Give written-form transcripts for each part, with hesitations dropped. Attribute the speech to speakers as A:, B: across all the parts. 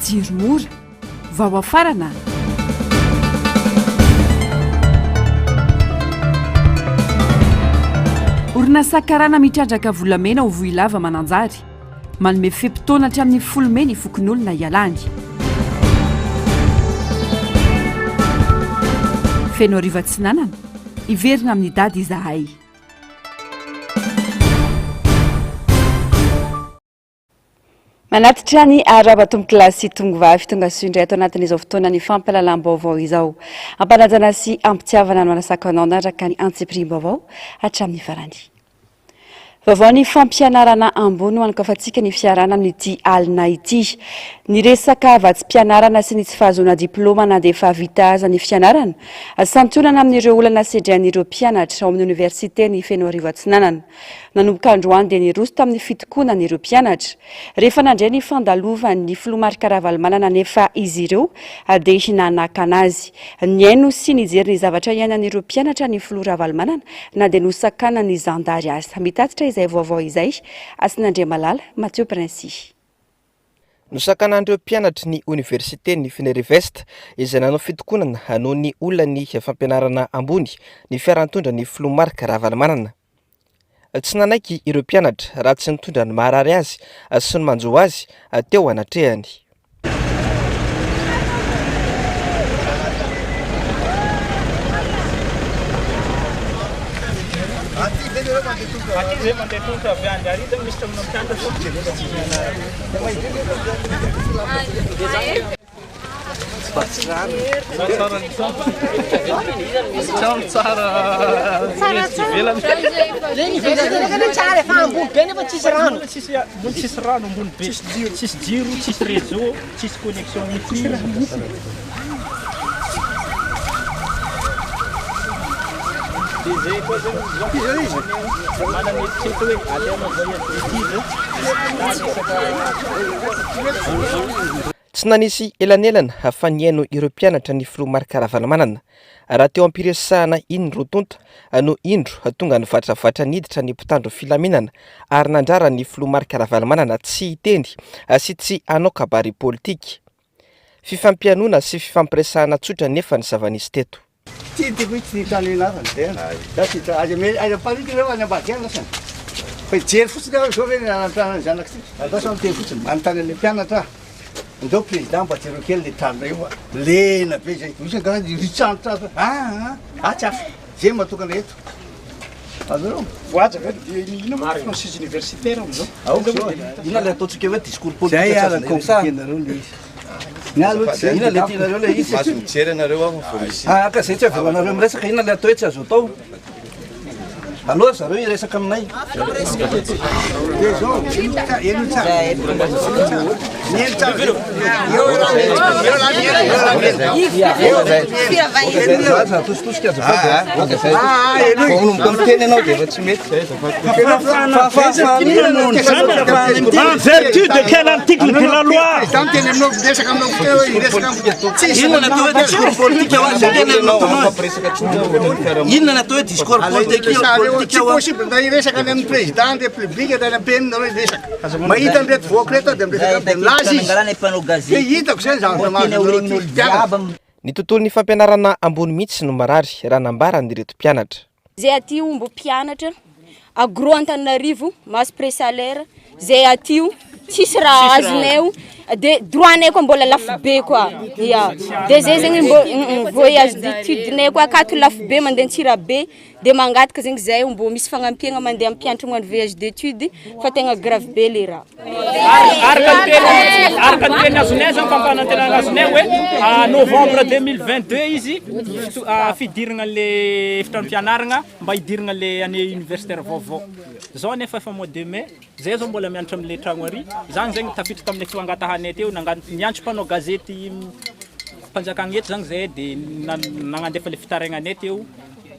A: jiromora vao afarana. Orinasa karana mitrandraka volamena ho voilava mananjary manome fepitoana hatramin'ny folomena ifokon'olona ialany. Feno ariva tsinanana iverina amin'ny dady izahay. Manatitra ny arabatombo kilasy tongovavy tonga soindray ato anatin'izao fotoana ny fampahalalam-baovao izao. Ampanajana sy ampitiavana no manasakanao nandraka ny antsipirim-baovao hatramin'ny farany. Vaovao ny fampianarana ambony ho ankafatsika ny fiarana amin'ity alina ity. Ny resaka vatim-pianarana sy ny tsy fahazoana diplôma na dia efa vita aza ny fianarana santionana amin'ireo olana sedran'ireo mpianatra ao amin'ny oniversite ny Feno Arivo Atsinanana. Nanomboka androany dia niroso tamin'ny fitokonana ireo mpianatra. Rehefa nandray ny fandalovan'ny filomarika Ravalomanana nefa izy ireo dia hinanaka anazy. Ny aino sy nijery ny zavatra iainan'ireo mpianatra ny filoha Ravalomanana na dia nosakana ny zandary azy. Mitatitra izay vaovao izay Asinandriamalala Mathieu Princy.
B: Nosakanan'ireo mpianatra ny oniversite ny Fenerivest izay nanao fitokonana hanao ny olona ny fampianarana ambony ny fiarantondra ny filomarika Ravalomanana. Tsy nanaiky ireo mpianatra raha tsy nitondra ny marary azy sy ny manjo azy teo anatrehany. Tsy nanisy elanelana fa niaino ireo mpianatra ny filomarika Ravalomanana raha teo ampiresahana iny rotonta no indro tonga nivatravatra niditra ny mpitandro filaminana ary nandrara ny filomarika Ravalomanana tsy hitendi sy tsy hanao kabary politika. Fifampianona sy fifampiresahana tsotra nefa ny zava-nisy teto.
C: Ndao président mbatero kely le tany io lena be zay misy gara ritrantatra atsafa zay matokana eto azao voajaka ino franchise universitaire amizao ina le ataontsika hoe discours politique comme ça ina le tianareo le izy maso mijery anareo ao ka zay tsy avelonareo miresaka ina le atao hoe tsy azo atao alors zareo iresaka aminay miteny anao dia efa tsy mety
D: en vertu de quel article de la loi
C: inona natao hoe discours politique tsy possible nda iresaka any amin'ny président de république da ampenina reo iresaka mahita nreto voaka reto dia miresaka dia milazy izy hitako zay zava
B: Ny tontolon'ny fampianarana ambony mihitsy no marary raha nambaran'ireto mpianatra.
E: Zay aty ombo mpianatra agro Antananarivo mas presalaire zay aty tsisy raha azonay de droitnay koa mbola lafo be koa ya de zay zegny voyage d'étude-nay koa akato lafo be mandeha Antsirabe de mangataka zegny zay mbo misy fagnampiana mandeha ampianatra moa voyage d'étude fa tegna grave be le raha
D: araka ny teny azonay zany fampanantenana azonay hoe novembre 2022 izy fidirana le fitranom-pianarana mba hidirana le année universitaire vaovao zao nefa fa mois de mai zay zao mbola mianatra amle tragno ary zany zegny tafiditra tamin'ny fangatahanay teo niantso mpanao gazety mpanjakana eto zany zay de nagnandefa le fitarainanay teo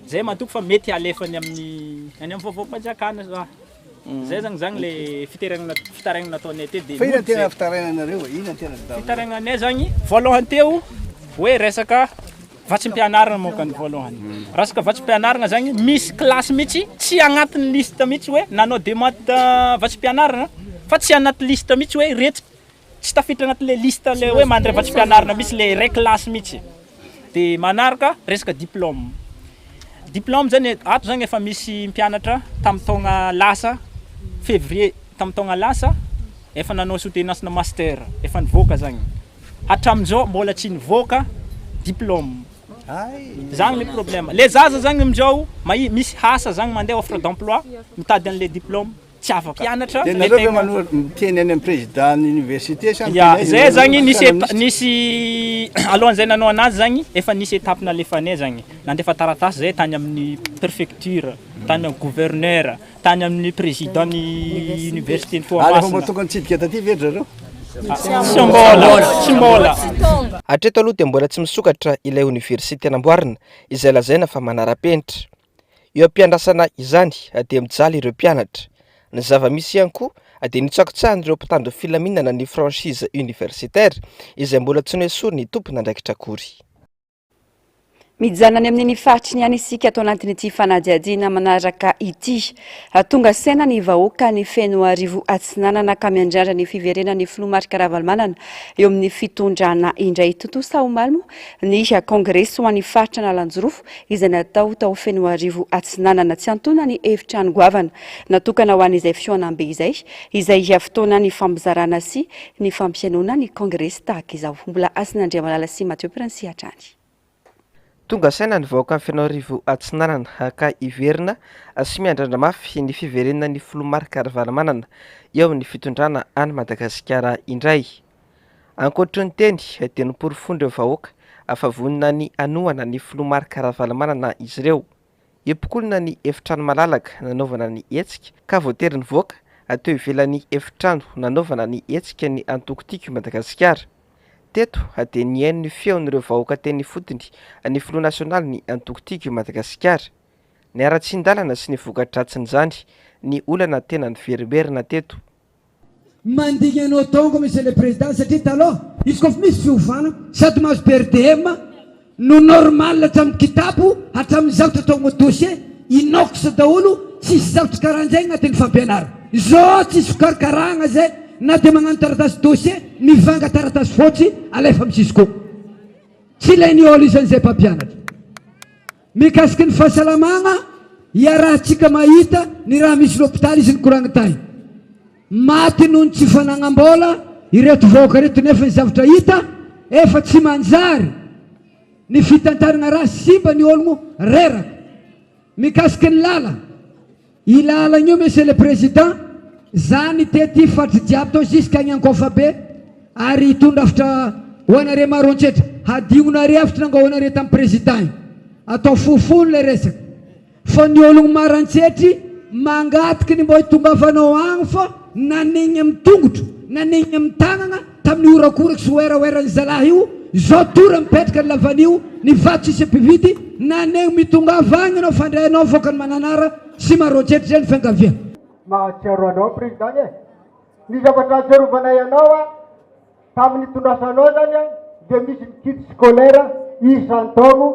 D: zay matoko fa mety alefany amin'ny vaovao mpanjakana zay zany le fitarainana nataonay teo de
C: ina tena fitarainanareo ina tena
D: fitarainanay zany voalohany teo hoe resaka vatsim-pianarana moka ny voalohany resaka vatsim-pianarana zany misy classe mihitsy tsy agnatin'ny liste mihitsy hoe nanao demande vatsim-pianarana fa tsy anaty liste mihitsy hoe reto tsy tafiditra agnatin'le liste le hoe mandrevatsy mpianarana misy le reclasse mihitsy. De manaraka resaka diplôme. Diplôme zany ato zany efa misy mpianatra tamin'ny taogna lasa février tamin'ny taogna lasa efa nanao soutenance na master efa nivoaka zany. Hatramin'izao mbola tsy nivoaka diplôme. Zany le problème. Le zaza zany amizao misy hasa zany mandeha offre d'emploi mitady an'le diplôme tsy afaka. Mpianatra
C: nareo miteny any amin'ny président université
D: zay zany nisy alohan'izay nanao anazy zany efa nisy étape nalefanay zany. Nandefa taratasy zay tany amin'ny préfecture, tany amin'ny gouverneur, tany amin'ny président ny université
C: Toamasina. Tonga nitsidika taty ve zareo?
D: Tsy mbola.
B: Hatreto aloha dia mbola tsy misokatra ilay université namboarina izay lazaina fa manara-penitra. Eo am-piandrasana izany dia mijaly ireo mpianatra. Ny zava-misy ihany koa dia nitsakotsahan'ireo mpitandro filaminana ny franchise universitaire izay mbola tsy noesory ny tompona andraikitra akory.
A: Mijanany amin'ny faritry ny any isika atao anatin'ity fanadihadiana manaraka ity. Tonga saina ny vahoaka ny feno arivo atsinanana ka miandrandra ny fiverenan'ny filomarika Ravalomanana eo amin'ny fitondrana indray totosa omalmo ny kongresy ho an'ny faritra Nalanjorofo izay natao tao feno arivo atsinanana tsy antona ny efitrano goavana natokana ho an'izay fioanambe izay fotoana ny fambizarana sy ny fampianona ny kongresy tahaka izao. Mbola Asinandriamalala sy Mathieu Prince Atrany.
B: Tonga saina nivoaka amin'ny feno arivo atsinanana ka iverina sy miandrandra mafy ny fiverenan'ny filomarika Ravalomanana eo amin'ny fitondrana any Madagasikara indray. Ankoatry ny teny dia noporifon'ireo vahoaka afavonina ny anohana ny filomarika Ravalomanana izy ireo. Epokolina ny efitrano malalaka nanaovana ny hetsika ka voatery nivoaka teo ivelan'ny efitrano nanaovana ny hetsika ny Antokotiko Madagasikara. Teto dia niaino ny feon'ireo vahoaka teny fotony ny filoha nasionaly ny Antokotiko Madagasikara. Ny ara-tsindalana sy ny voka-dratsin'izany ny olana tena niverimberina teto.
F: Mandigny anao tonga monsieur le président satria taloha izy koa misy fiovana sady mahazo PRDM no normal hatramin'ny kitapo hatramin'ny zavatra tonga dossier inox daholo tsisy zavatra karahan'izay agnatin'ny fampianarana. Zao tsisy fikarakarana zay na dia magnano taratasy dossier mivanga taratasy fotsy alefa misisy koa. Tsy ilainy olo isan'izay mpampianatra. Mikasiky ny fahasalamagna iarahantsika mahita ny raha misy l'hôpital izy ny koragna tay. Maty noho ny tsy fanagnam-bola ireto vahoaka reto nefa ny zavatra hita efa tsy manjary ny fitantarana raha simba ny ologno reraka. Mikasiky ny lala ilalagna io monsieur le président zany tety fatry jiaby tao jusqu'agny Ankofa be ary hitondra hafitra ho anare maro antsetra hadignonare hafitra nanga ho anare tamin'ny président atao fofony le resaka fa ny ologno maro antsetry mangatiky ny mbo hitongavanao agny fa nanegny amin'ny tongotro nanegny amin'ny tagnana tamin'ny orakoraky sy oeraoerany zalahy io zao tora mipetraka ny lavanio ny vato sisy ampividy nanegny mitongava agny anao fandrainao voaka ny mananara sy maro antsetry zay ny fiangavia.
G: Mahatsiaro anao président ny zavatra atsiarovanay anao tamin'ny tondrasanao zany dia misy ny kit scolaire isan-taogno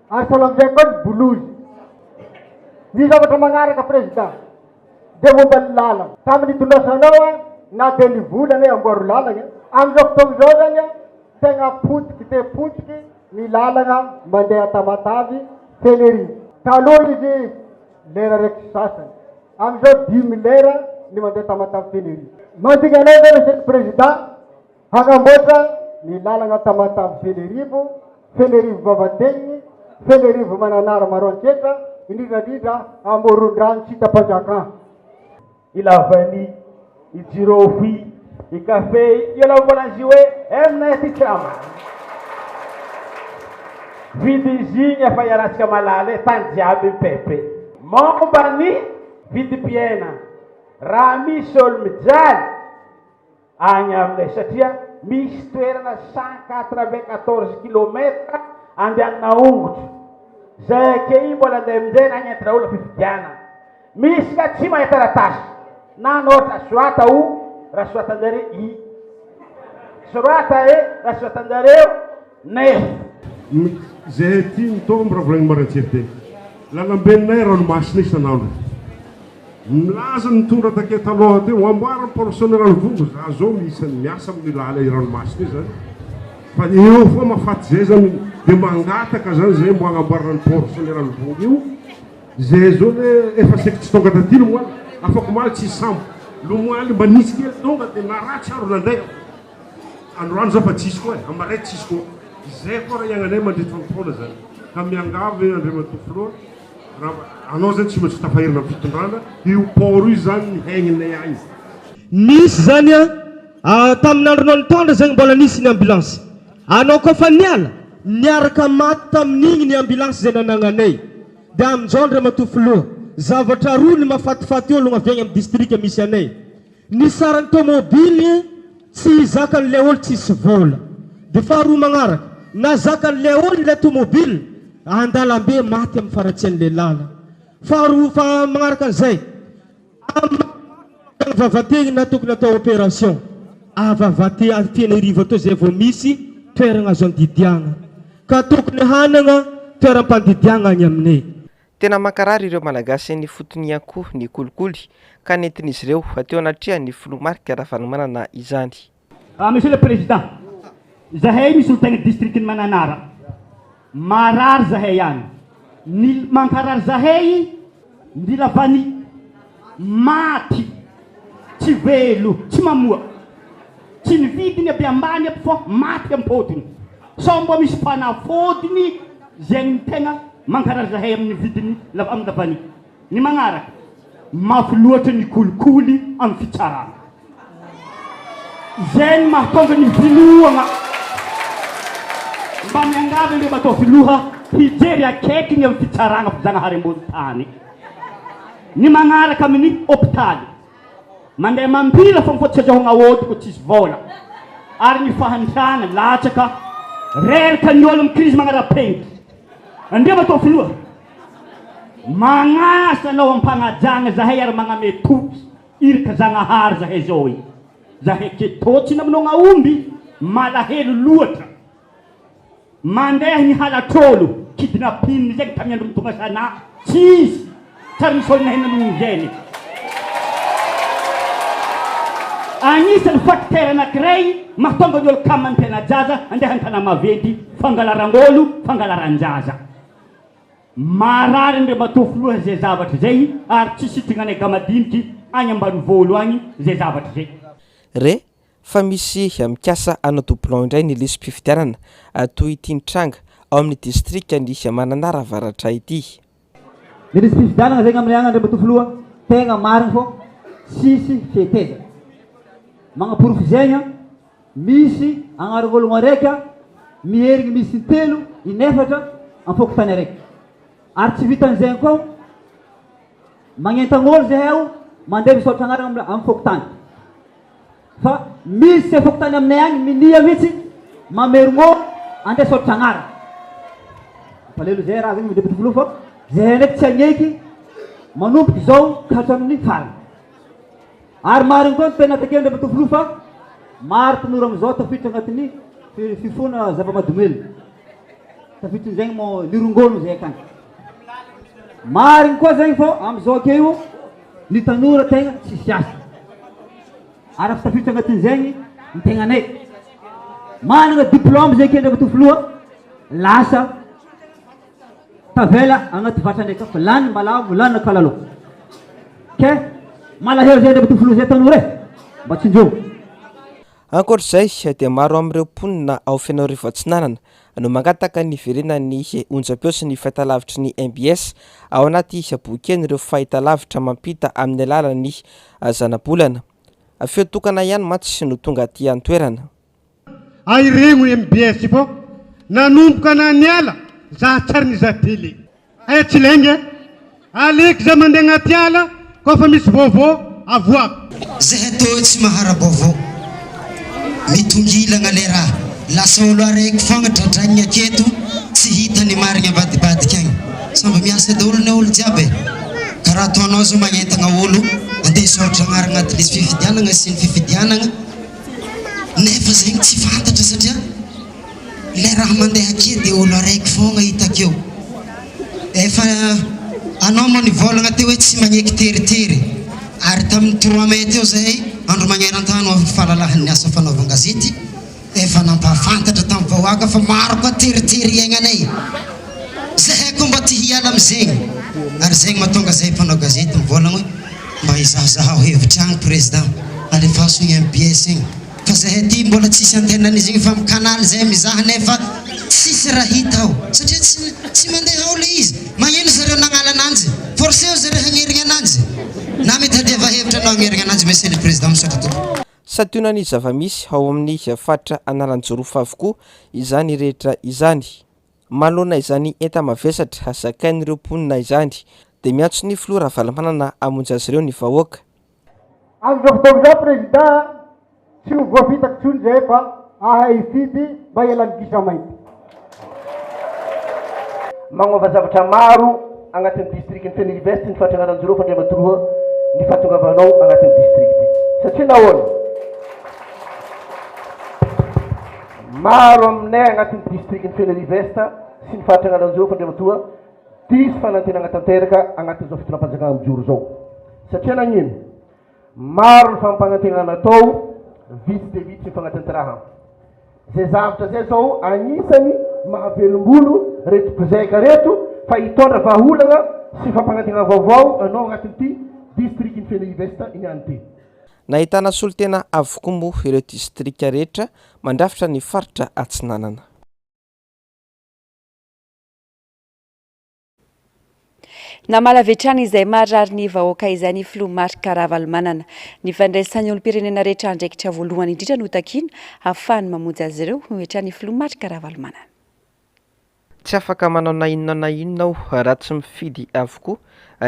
G: ary salamizay koa ny bolozy. Ny zavatra magnaraka président dia momba ny lalana tamin'ny tondrasanao na dia ny volana amboaro lalana amin'izao fotoana izao zany tegna potiky ny lalana mandeha Tamatavy Fenerive. Taloha izy lera raiky sasany amin'izao 10 lera ny mandeha Tamatavy Fenerive. Mandigny anay zany monsieur le président hagnamboatra ny lalana Tamatavy Fenerive Vavateniny, Fenerive Mananara maro antsetra, indrindra Amoron-drano Sitapanjakana.
H: Ilavany ijirofy ikafe ialaovanazy hoe aminay ty trama vidy izy igny efa iaratsika malala tany jiaby mipepe momba ny vidim-piaina raha misy olo mijaly agny aminay satria misy toerana 194 kilometra andehanana ongotro zay ake mbola andeha aminjay na nentina olo fifidiana misy ka tsy mahita ratasy na nohatra soata raha soatanjare sorata raha soatanjareo nefa
I: zay ty mitombo raha volagny maratsy te lalambeninay ranomasina isanandro milaza nitondra take taloha teo amboarany portion ranovogo za zao misy miasa amin'ny lala ranomasina io zany fa eo foa mahafaty zay zany de mangataka zany zay mbo agnamboarana ny portion ranovogo io zay zao le efa seky tsy tonga taty lomoaly afako maly tsy sambo lomoaly mba nisy kely tonga de naratsy aro nandeha androany zao fa tsisy koa amaray tsisy koa zay koa raha iagnanay mandritra nytaona zany ka miangavy Andriamatofoloha anao zany tsy maintsy tafahirina amin'ny fitondrana io port io zany ny haigninay agny
J: misy zany tamin'andronao nitondra zany mbola nisy ny ambulance anao koa fa niaraka maty tamin'igny ny ambulance zay nananganay de amin'izao Andriamatofoloha zavatra roa ny mahafatifaty olo avy agny amin'ny district misy anay ny sarany tomobily tsy zakan'le olo tsisy vola de faharoa magnaraka na zakan'le olo le tomobily andalambe maty amin'ny faratsen'le lala faharoa fa magnaraka an'izay vavategny na tokony atao opération avavate Fianarivo atao zay vao misy toerana azo andidiagna ka tokony hanana toeram-pandidiagna any aminay.
B: Tena mankarary ireo malagasy ny fotony akoho ny kolikoly ka nentin'izy ireo ateo anatria ny filomarika raha fanomanana izany.
K: Monsieur le Président, zahay misy olo tegna districtny Mananara marary zahay any ny mankarary zahay mila vany maty tsy velo tsy mamoa tsy nividiny aby ambany aby fô maty am-podiny so mbo misy fanafodiny zay ny tegna mankarary zahay amin'ny vidiny amin'ny lavany ny magnaraka mafy loatra ny kolikoly amin'ny fitsarana zay ny mahatonga ny filohagna mba miangavy le batao filoha hijery akaiky ny amin'ny fitsarana fizagnahary ambony tany ny magnaraka amin'ny hôpitaly mandeha mampila fa mifototsy azahoagna odiko tsisy vola ary ny fahantrana latsaka reraka ny olo amin'ny crise magnara-pengy andrea batao filoha magnasa anao ampanajagna zahay ary magname toky iraka zagnahary zahay zao zahay ketôtsy aminao aomby malahelo loatra mandeha ny halatrolo kidnapping zegny tamin'ny andro mitonga sana tsisy tsary misy olo nahenanony zeny anisany facteur anankiray mahatonga ny olo kamany tena jaza andeha antana maventy fangalarangolo fangalaranjaza marary Andriamatofoloha zay zavatra zay ary tsy sitigna gamadiniky agny ambanivolo agny zay zavatra zay
B: re fa misy mikasa anadoublon indray ny lisy mpifidianana toy ity nitranga ao amin'ny district ny Mananara avaratra ity.
L: Ny lisy mpifidianana zegny amin'ny agny Andriamatofoloha tegna mariny fô sisy fieteza magnaporofo zegny misy agnaran'ologno araiky miherigny misy telo inefatra ampokotany araiky ary tsy vitan'izegny koa magnentan'olo zahay ao mandeha misaotra agnarana amin'ny fokotany fa misy se fokotany aminay agny minia mihitsy mamerigno andeha saotra agnarana palelo zay raha zegny Andriamatofoloha fa zahay ndraiky tsy agneky manomboky zao ka hatramin'ny farany ary mariny koa tena take Andriamatofoloha fa maro tanora amizao tafiditra agnatin'ny fifona zava-madomely tafiditra zegny mo nirongolo zay akany mariny koa zegny fô amizao akeo ny tanora tegna tsisy asa ary afy tafiditra agnatin'izegny ny tegnanay manana diplôme zay ke Andriamatofoloha lasa tavela agnaty vatra ndraiky fa lany malavo lany kalalo ke malahelo zay Andriamatofoloha zay tanora mba tsinjo.
B: Ankoatr'izay dia maro amin'ireo mponina ao Fianareva Atsinanana no mangataka ny verenany onjam-peo sy ny fahitalavitry ny MBS ao anaty boky ireo fahitalavitra mampita amin'ny alalan'ny zanabolana. Feo tokana ihany mantsy no tonga aty an-toerana.
I: Airegno MBS fô nanomboka naniala za tsary ny za tele ay tsy lenge aleky za mandeha agnaty ala koa fa misy vaovao avoako
M: zahay tô tsy mahara-baovao mitongilagna le raha lasa olo araiky fogna dradragny aketo tsy hita ny marigny avadibadika agny samba miasa daholo ny olo jiaby karaha ataonao zao magnentagna olo andeha saotra agnara agnaty lisy fifidianagna sy ny fifidianagna nefa zegny tsy fantatra satria le raha mandeha ake dia olo araiky fogna hitakeo efa anao moa nivolagna teo hoe tsy magneky teritery ary tamin'ny 3 mai teo zahay andro magnerantany fahalalahan'ny asa fanaovana gazety efa nampahafantatra tamin'ny vahoaka fa maro koa teritery iainanay zahay koa mba tia hiala am'zegny ary zegny mahatonga zahay mpanao gazety mivolagna hoe mba hizahazaha hevitra agny président alefaso igny MBS igny fa zahay ty mbola tsisy antenan'izy igny fa amin'ny kanaly zahay mizaha nefa tsisy raha hita ao satria tsy mandeha ao le izy magnino zareo nagnala ananjy forcé ao zareo hagnerigna ananjy na mety hadreva hevitra anao hagnerigna ananjy monsieur le président misaotra tompoko
B: sationany zava-misy ao amin'ny faritra Analanjorofa avokoa izany rehetra izany malona izany enta mavesatra asakain'ireo mponina izany dia miantso ny filoha Ravalomanana hamonjy azy ireo ny vahoaka
G: amin'izao fotoana izao président tsy ho voavitako tsony zay fa ahay hifidy mba hialan'ny gisa mainty
H: magnova zavatra maro agnatin'ny districtny Fenilivest ny faritra Analanjorofa Andriamatoroha ny fahatongavanao agnatin'ny district satria nahoana maro aminay agnatin'ny districtny Fenilivest sy ny faritra Analanjorofa Andriamatoroha diso fanantenana tanteraka agnatin'izao fitondram-panjakana mijoro zao satria nagnino maro ny fampanantenana natao vitsy de vitsy ny fagnatanterahana zay zavatra zay zao anisany mahavelombolo reto mpizaika reto fa hitondra vahaolana sy fampanantenana vaovao anao agnatin'ity districtny Fenilivest ihany ty
B: nahitana solotena avokoa moa ireo distrika rehetra mandrafitra ny faritra Atsinanana
A: namalavetrany izay marary ny vahoaka izay ny filoha Marc Ravalomanana ny fandraisany olom-pirenena rehetra andraikitra voalohany indrindra no takiana ahafahany mamonjy azy ireo hoetra ny filoha Marc Ravalomanana
B: tsy afaka manao na inona aho raha tsy mifidy avokoa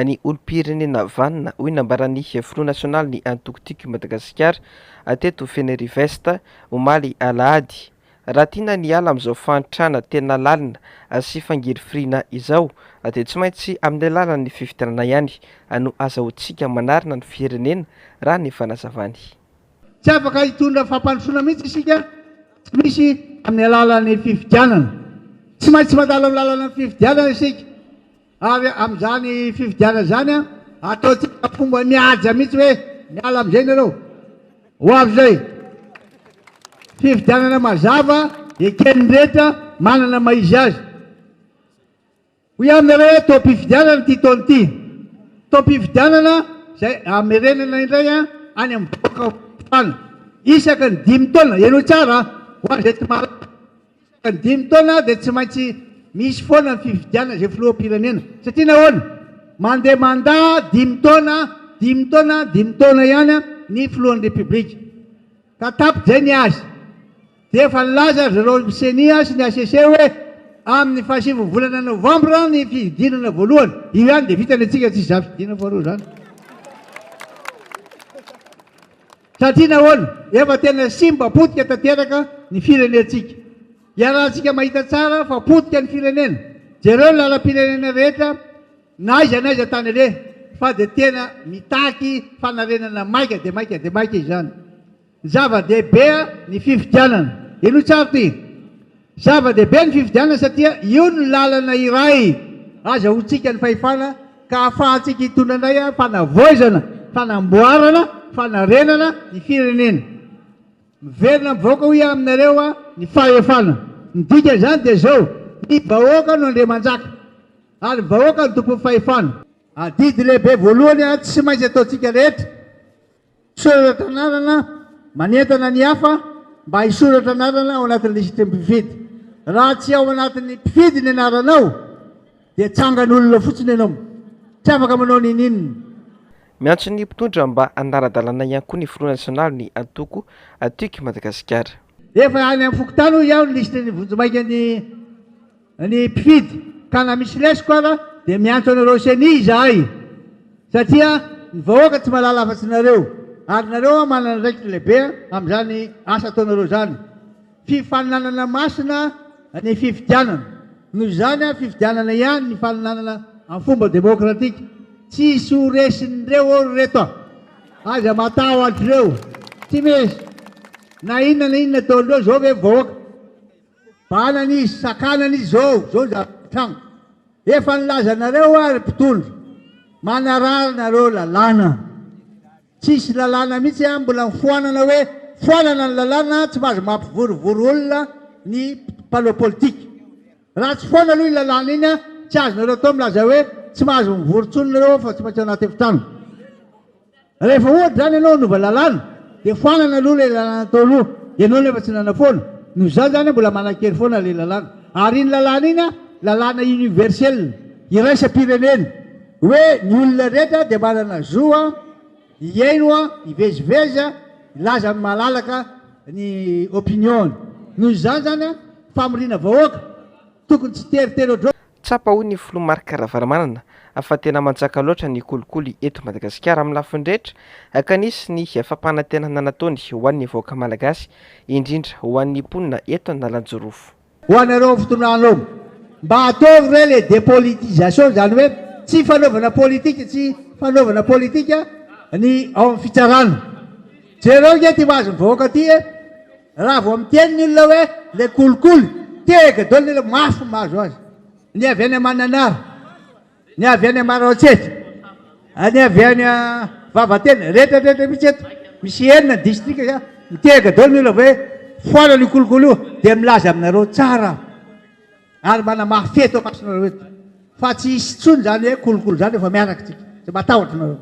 B: ny olom-pirenena vanina hoy nambarany filoha nasionaly ny antokotiky Madagasikara teto Fenilivest omaly alahady raha tiana ny ala amin'izao fantrana tena lalina sy fangirifirina izao dia tsy maintsy amin'ny alalan'ny fifidianana ihany no azahoantsika manarina ny firenena raha ny fanazavany
F: tsy afaka hitondra fampandrosoana mihitsy isika tsy misy amin'ny alalan'ny fifidianana tsy maintsy mandalo amin'ny lalana fifidianana isika ary amin'izany fifidianana zany ataotsika fomba mihaja mihitsy hoe miala amin'izay nareo ho avy zay fifidianana mazava ekeny rehetra manana maizy azy hoy aminareo tom-pifidianana ty taony ty tom-pifidianana zay amerenana indray any amin'ny boka fana isaka ny 5 taona ianao tsara ho azay tsy mara isaka ny 5 taona dia tsy maintsy misy foana ny fifidianana zay filoham-pirenena satria nahoana mandeha manda 5 taona ihany ny filohan'ny republika ka tapy zay ny azy dia efa nilaza zareo senia sy ny ACC hoe amin'ny 7 volana novambra ny fidinana voalohany io ihany dia vitany atsika tsy za fidinana faharoa zany satria nahoana efa tena simba potika tanteraka ny firenentsika iarahantsika mahita tsara fa potika ny firenena jereo lalam-pirenena rehetra na aiza tany re fa dia tena mitaky fanarenana maika dia maika izany zava-dehibe ny fifidianana ino tsara ty zava-dehibe ny fifidianana satria io ny lalana iray azahoantsika ny fahefana ka ahafahantsika hitondranay fanavoizana fanamboarana fanarenana ny firenena miverina mivahoaka hoe aminareo ny fahefana ny dika zany dia zao ny vahoaka no Andriamanjaka ary vahoaka ny tompon'ny fahefana adidy lehibe voalohany tsy maintsy ataontsika rehetra soratra anarana manentana ny hafa mba hisoratra anarana ao anatin'ny lisitra mpifidy raha tsy ao anatin'ny mpifidy ny anaranao dia tsangan'olona fotsiny ianao tsy afaka manao ninina
B: miantso ny mpitondra mba anaradalana ihany koa ny filoha nasionaly ny antoko atiky Madagasikara
F: efa any amin'ny fokotany ho iaho ny lisitra ny vonjomaika ny mpifidy ka na misy lesiko ara dia miantso anareo seni zahay satria ny vahoaka tsy malala afa-tsy nareo ary nareo manana raikitra lehibe amin'izany asa ataonareo zany fifaninanana masina ny fifidianana noho zany fifidianana ihany ny faninanana amin'ny fomba demokratika tsy soresin'ireo reto aza matahotra ireo tsy misy na inona ataon'ireo zao hoe vahoaka banany izy sakanany izy zao zatrano efa nilazanareo ary mpitondro manarary nareo lalàna
G: tsisy lalàna mihitsy a mbola mifoanana hoe foanana ny lalàna tsy mahazo mampivorivory olona ny mpalao politika raha tsy foana aloha iny lalàna iny a tsy azonareo atao milaza hoe tsy mahazo mivorontsonareo fa tsy maintsy anaty efitrano rehefa ohatra zany ianao nova lalàna dia foanana aloha le lalàna atao aloha ianao nefa tsy nana foana noho zany zany mbola manakery foana le lalàna ary iny lalàna iny a lalàna universel iraisam-pirenena hoe ny olona rehetra dia manana zoa iaino a ivezivezy a ilaza amin'ny malalaka ny opinion noho zany zany a famorina vahoaka tokony tsy teritery ohatr
B: tsapa ho ny filoha Marc Ravalomanana fa tena manjaka loatra ny kolikoly eto Madagasikara amin'ny lafiny rehetra kanisy ny fampanantenana nataony ho an'ny vahoaka malagasy indrindra ho an'ny mponina eto Analanjorofo.
G: Ho anareo fotoananao mba ataovy re le dépolitisation zany hoe tsy fanaovana politika tsy fanaovana politika ny ao amin'ny fitsarana jereo nge ty mahazo mivahoaka ty raha vao miteny ny olona hoe le kolikoly tega dolo le mafy mahazo azy ny avy any Mananara ny avy any Maroantsetra ny avy any Vavatena rehetrarehetra mihitsy eto misy enina district ka mitega dolo ny olona hoe foana ny kolikoly io dia milaza aminareo tsara ary manamafy feto akasonareo eto fa tsy hisy tsony zany hoe kolikoly zany efa miaraka tsika tsy matahotra nareo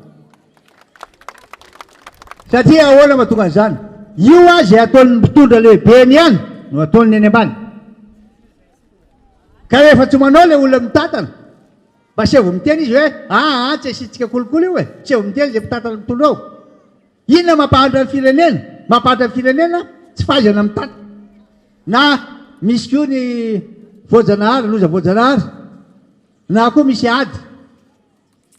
G: satria ahoana mahatonga an'izany io a zay ataon'ny mpitondra lehibeny ihany no ataony eny ambany ka rehefa tsy manao le olona mitantana mba sy vo miteny izy hoe tsy asitsika kolikoly io tsy vo miteny zay mpitantana mitondra ao inona mampahatra ny firenena mampahatra ny firenena tsy fahaizana mitantana na misy koa ny voajanahary loza voajanahary na koa misy ady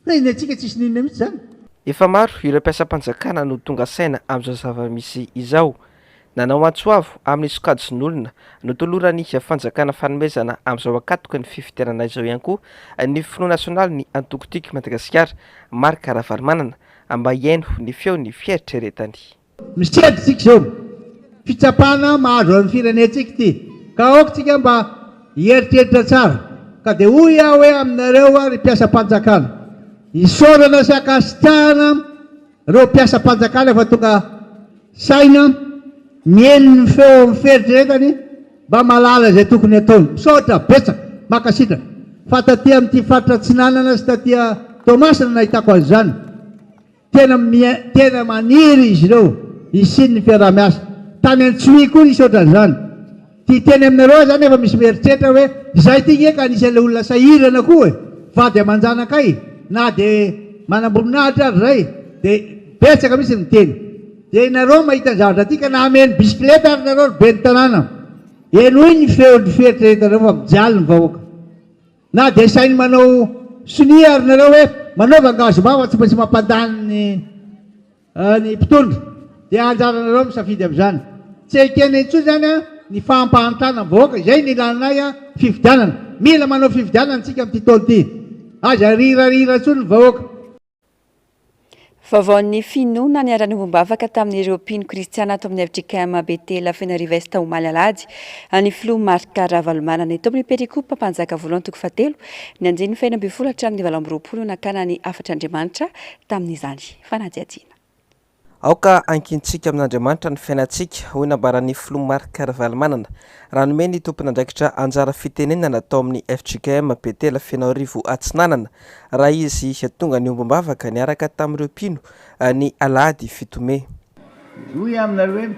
G: fa iny atsika tsisy ninona mihitsy zany.
B: Efa maro ireo mpiasam-panjakana no tonga saina amin'izao zava-misy izao nanao antsoavo amin'ny sokady sy ny olona no toloran'ny fanjakana fanomezana amin'izao akatoka ny fifidianana izao ihany koa ny Front National ny Antokotiky Madagasikara Marc Ravalomanana mba hiaino ny feo ny fieritreretany.
G: Misedy tsika zao fitsapana mahazo amin'ny firenentsika ty ka aokatsika mba hieritreritra tsara ka dia hoy aho hoe aminareo ry mpiasam-panjakana isaorana sy akasitrahana reo mpiasam-panjakana efa tonga saina mieno ny feo amin'ny fieritreretany mba malala zay tokony ataony misaotra betsaka makasitrana fa taty amin'ity faritra Tsinanana sy taty Tomasina nahitako an'izany tena maniry izy ireo isiny ny fiarah-miasa tany Antsohihy koa nisy ohatran'izany ty teny aminareo zany efa misy mieritreritra hoe izay ty nge ka anisan'le olona sahirana koa vady aman-janakay na dia manamboninahitra ary ray dia betsaka misy miteny dia inareo mahita zavatra ty ka nameny bisikleta ary nareo be ny tanàna eno iny feony fieritreretanareo fa mijaly ny vahoaka na dia sainy manao sonia ary nareo hoe manaova angazo mava tsy maintsy mampandany ny mpitondra dia anjaranareo misafidy amin'izany tsy ekena intsony zany a ny fampahantrana ny vahoaka izay ny ilananay fifidianana mila manao fifidianana tsika amin'ity taona ity aza rirarira tsony ny vahoaka.
A: Vaovaon'ny finoana niarany ombam-bavaka tamin'ireo mpino kristiana ato amin'ny FJKM Betela Fenariveste tao Malalady ny filoha Marc Ravalomanana eto amin'ny perikoupe mpanjaka voalohany toko fahatelo ny anjeny faina ambin'ny folo hatramin'ny valo amby roapolo nakana ny afatr'Andriamanitra tamin'izany fanadihadiana.
B: Aoka ankintsika amin'Andriamanitra ny fiainantsika hoy nambaran'ny filoha Marc Ravalomanana ranome ny tompon'andraikitra anjara fitenenana atao amin'ny FJKM Betela Fenarivo Atsinanana raha izy tonga ny ombam-bavaka niaraka tamin'ireo mpino ny alahady 7 Mey.
C: Hoy aminareo hoe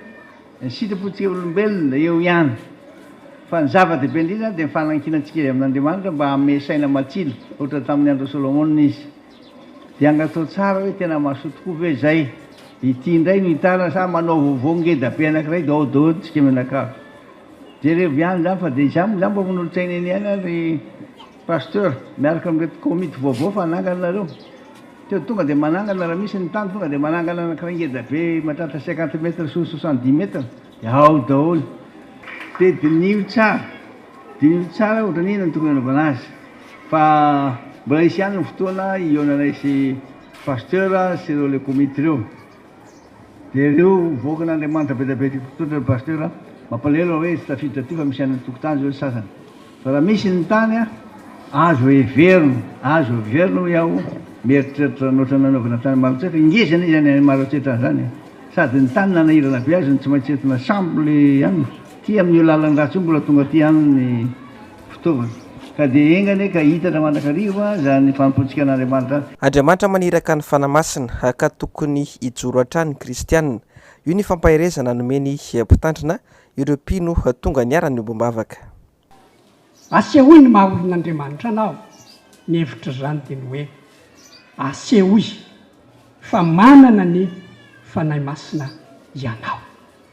C: ny sitrapontsika olombelona eo ihany fa ny zava-dehibe indrindra dia mifanankinantsika amin'Andriamanitra mba haome saina matsilo ohatra tamin'ny andro Solomona izy dia angatao tsara hoe tena mahasoa tokoa ve zay ity indray no hitana sa manao vaovao ngeda be anankiray dia ao daholo tsika menakavy jereo ihany zany fa dia izany mba manolotsaina eny ihany ary pasteur miaraka amin'reto komity vaovao fa ananganareo teo tonga dia manangana raha misy ny tany tonga dia manangana anankiray ngeda be mahatratra 50 metre sy 70 metre dia ao daholo dia dinio tsara ohatra ny inona ny tokony anaovana azy fa mbola isy ihany ny fotoana ionana sy pasteur sy ireo le komity ireo dia ireo voakan'Andriamanitra be dia be fotoana ny pasteur mampalahelo hoe tsy tafiditra ty fa misy any tokotany zao sasany fa raha misy ny tany azo heverina hoy aho mieritreritra noatra nanaovana tany marotsefo ingezana izy any marotsefra zany sady ny tany nanahirana be azy ny tsy maintsy entina sambo le any ty amin'ny lalan'ny ratsy io mbola tonga ty any ny fitaovana ka dia engany ka hitatra mandrakariva zany fanompotsika an'Andriamanitra.
B: Andriamanitra maniraka ny fanamasina ka tokony hijoro hatrany kristianina. Io ny fampahirezana nomeny mpitandrina ireo mpino tonga niarany ombam-bavaka.
N: Asehoy ny maha olon'Andriamanitra anao. Ny hevitra zany dia ny hoe asehoy fa manana ny fanahy masina ianao.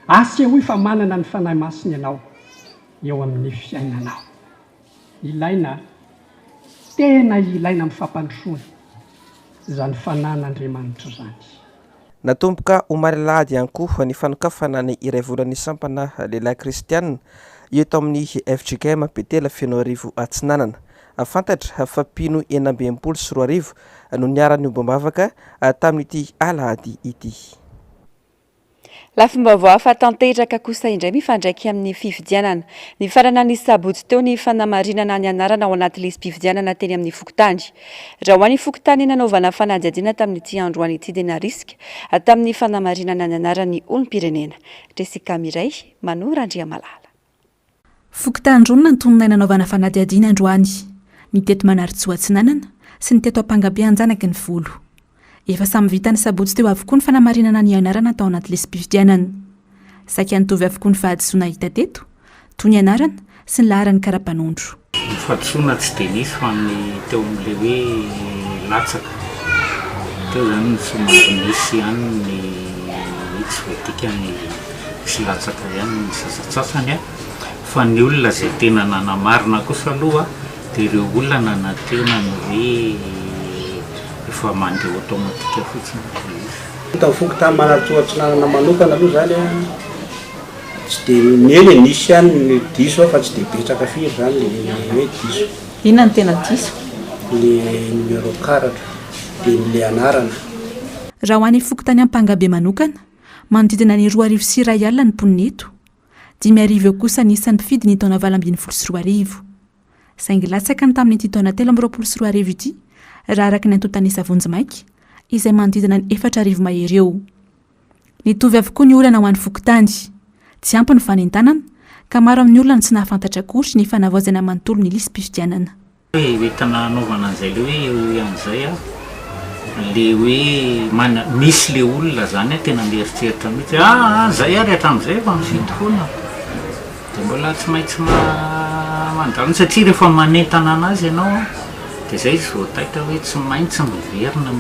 N: Asehoy fa manana ny fanahy masina ianao eo amin'ny fiainanao. Ilaina, tena ilaina amin'ny fampandrosoana zany fanan'Andriamanitra zany.
B: Natomboka ho marilahady ihany koa ny fanokafana ny iray volana isampana lehilahy kristianina eto amin'ny FJKM Betela Feno Arivo Atsinanana. Afantatra fa mpino 424 no niarany ombam-bavaka tamin'ity alahady ity.
A: Lafim-baovao hafa tanteraka kosa indray mifandraiky amin'ny fifidianana. Ny farana ny sabotsy teo ny fanamarinana ny anarana ao anaty lisam-pifidianana teny amin'ny Fokotany. Raha ho an'ny Fokotany nanaovana fanadihadiana tamin'ity androany ity dia narisika tamin'ny fanamarinana ny anaran'ny olom-pirenena. Jessica Miray, Manora Andriamalala.
O: Fokotandrona ny tonona nanaovana fanadihadiana androany. Ny teto Manaritsoa Atsinanana sy ny teto Ampangabe Anjanaky ny Volo. Efa samy vita ny sabotsy teo avokoa ny fanamarinana ny anarana tao anaty lisam-pifidianana. Saika nitovy avokoa ny fahadisoana hita teto, toy ny anarana sy ny laharany kara-panondro.
P: Ny fahadisoana tsy dia nisy fa ny teo amin'ilay hoe latsaka. Teo zany ny somary nisy ihany ny tsy voadika ny sy latsaka ihany ny sasatsasany fa ny olona izay tena nanamarina kosa aloha dia ireo olona nanantena ny hoe efa mandeha automatika fotsiny.
Q: Tamin'ny Fokotany Manaritsoa Atsinanana manokana aloha zany tsy dia neny nisy ihany ny diso fa tsy dia betsaka firy zany le hoe diso.
O: Inona ny tena diso?
Q: Le numéro 4 dia le anarana.
O: Raha ho an'ny Fokotany Ampangabe manokana, manodidina ny 2,4 alina ny mponina eto. 5,000 eo kosa ny isan'ny mpifidy ny taona 2024. Saingy latsaka ny tamin'ity taona 2024 ity, raha araka ny antontanisa Vonjimaika, izay manodidina ny 4,000 mahery eo. Nitovy avokoa ny olana ho an'ny Fokotany. Tsy ampy ny fanentanana, ka maro amin'ny olona tsy nahafantatra akory ny fanavaozana manontolo ny lisam-pifidianana.
P: Entana anaovana an'izay le hoe eo amin'izay le hoe misy le olona zany tena mieritreritra mihitsy zay ary hatramin'izay efa mifidy foana. Dia mbola tsy maintsy mandalina satria rehefa manentana anazy ianao dia zay izy voataitra hoe tsy maintsy miverina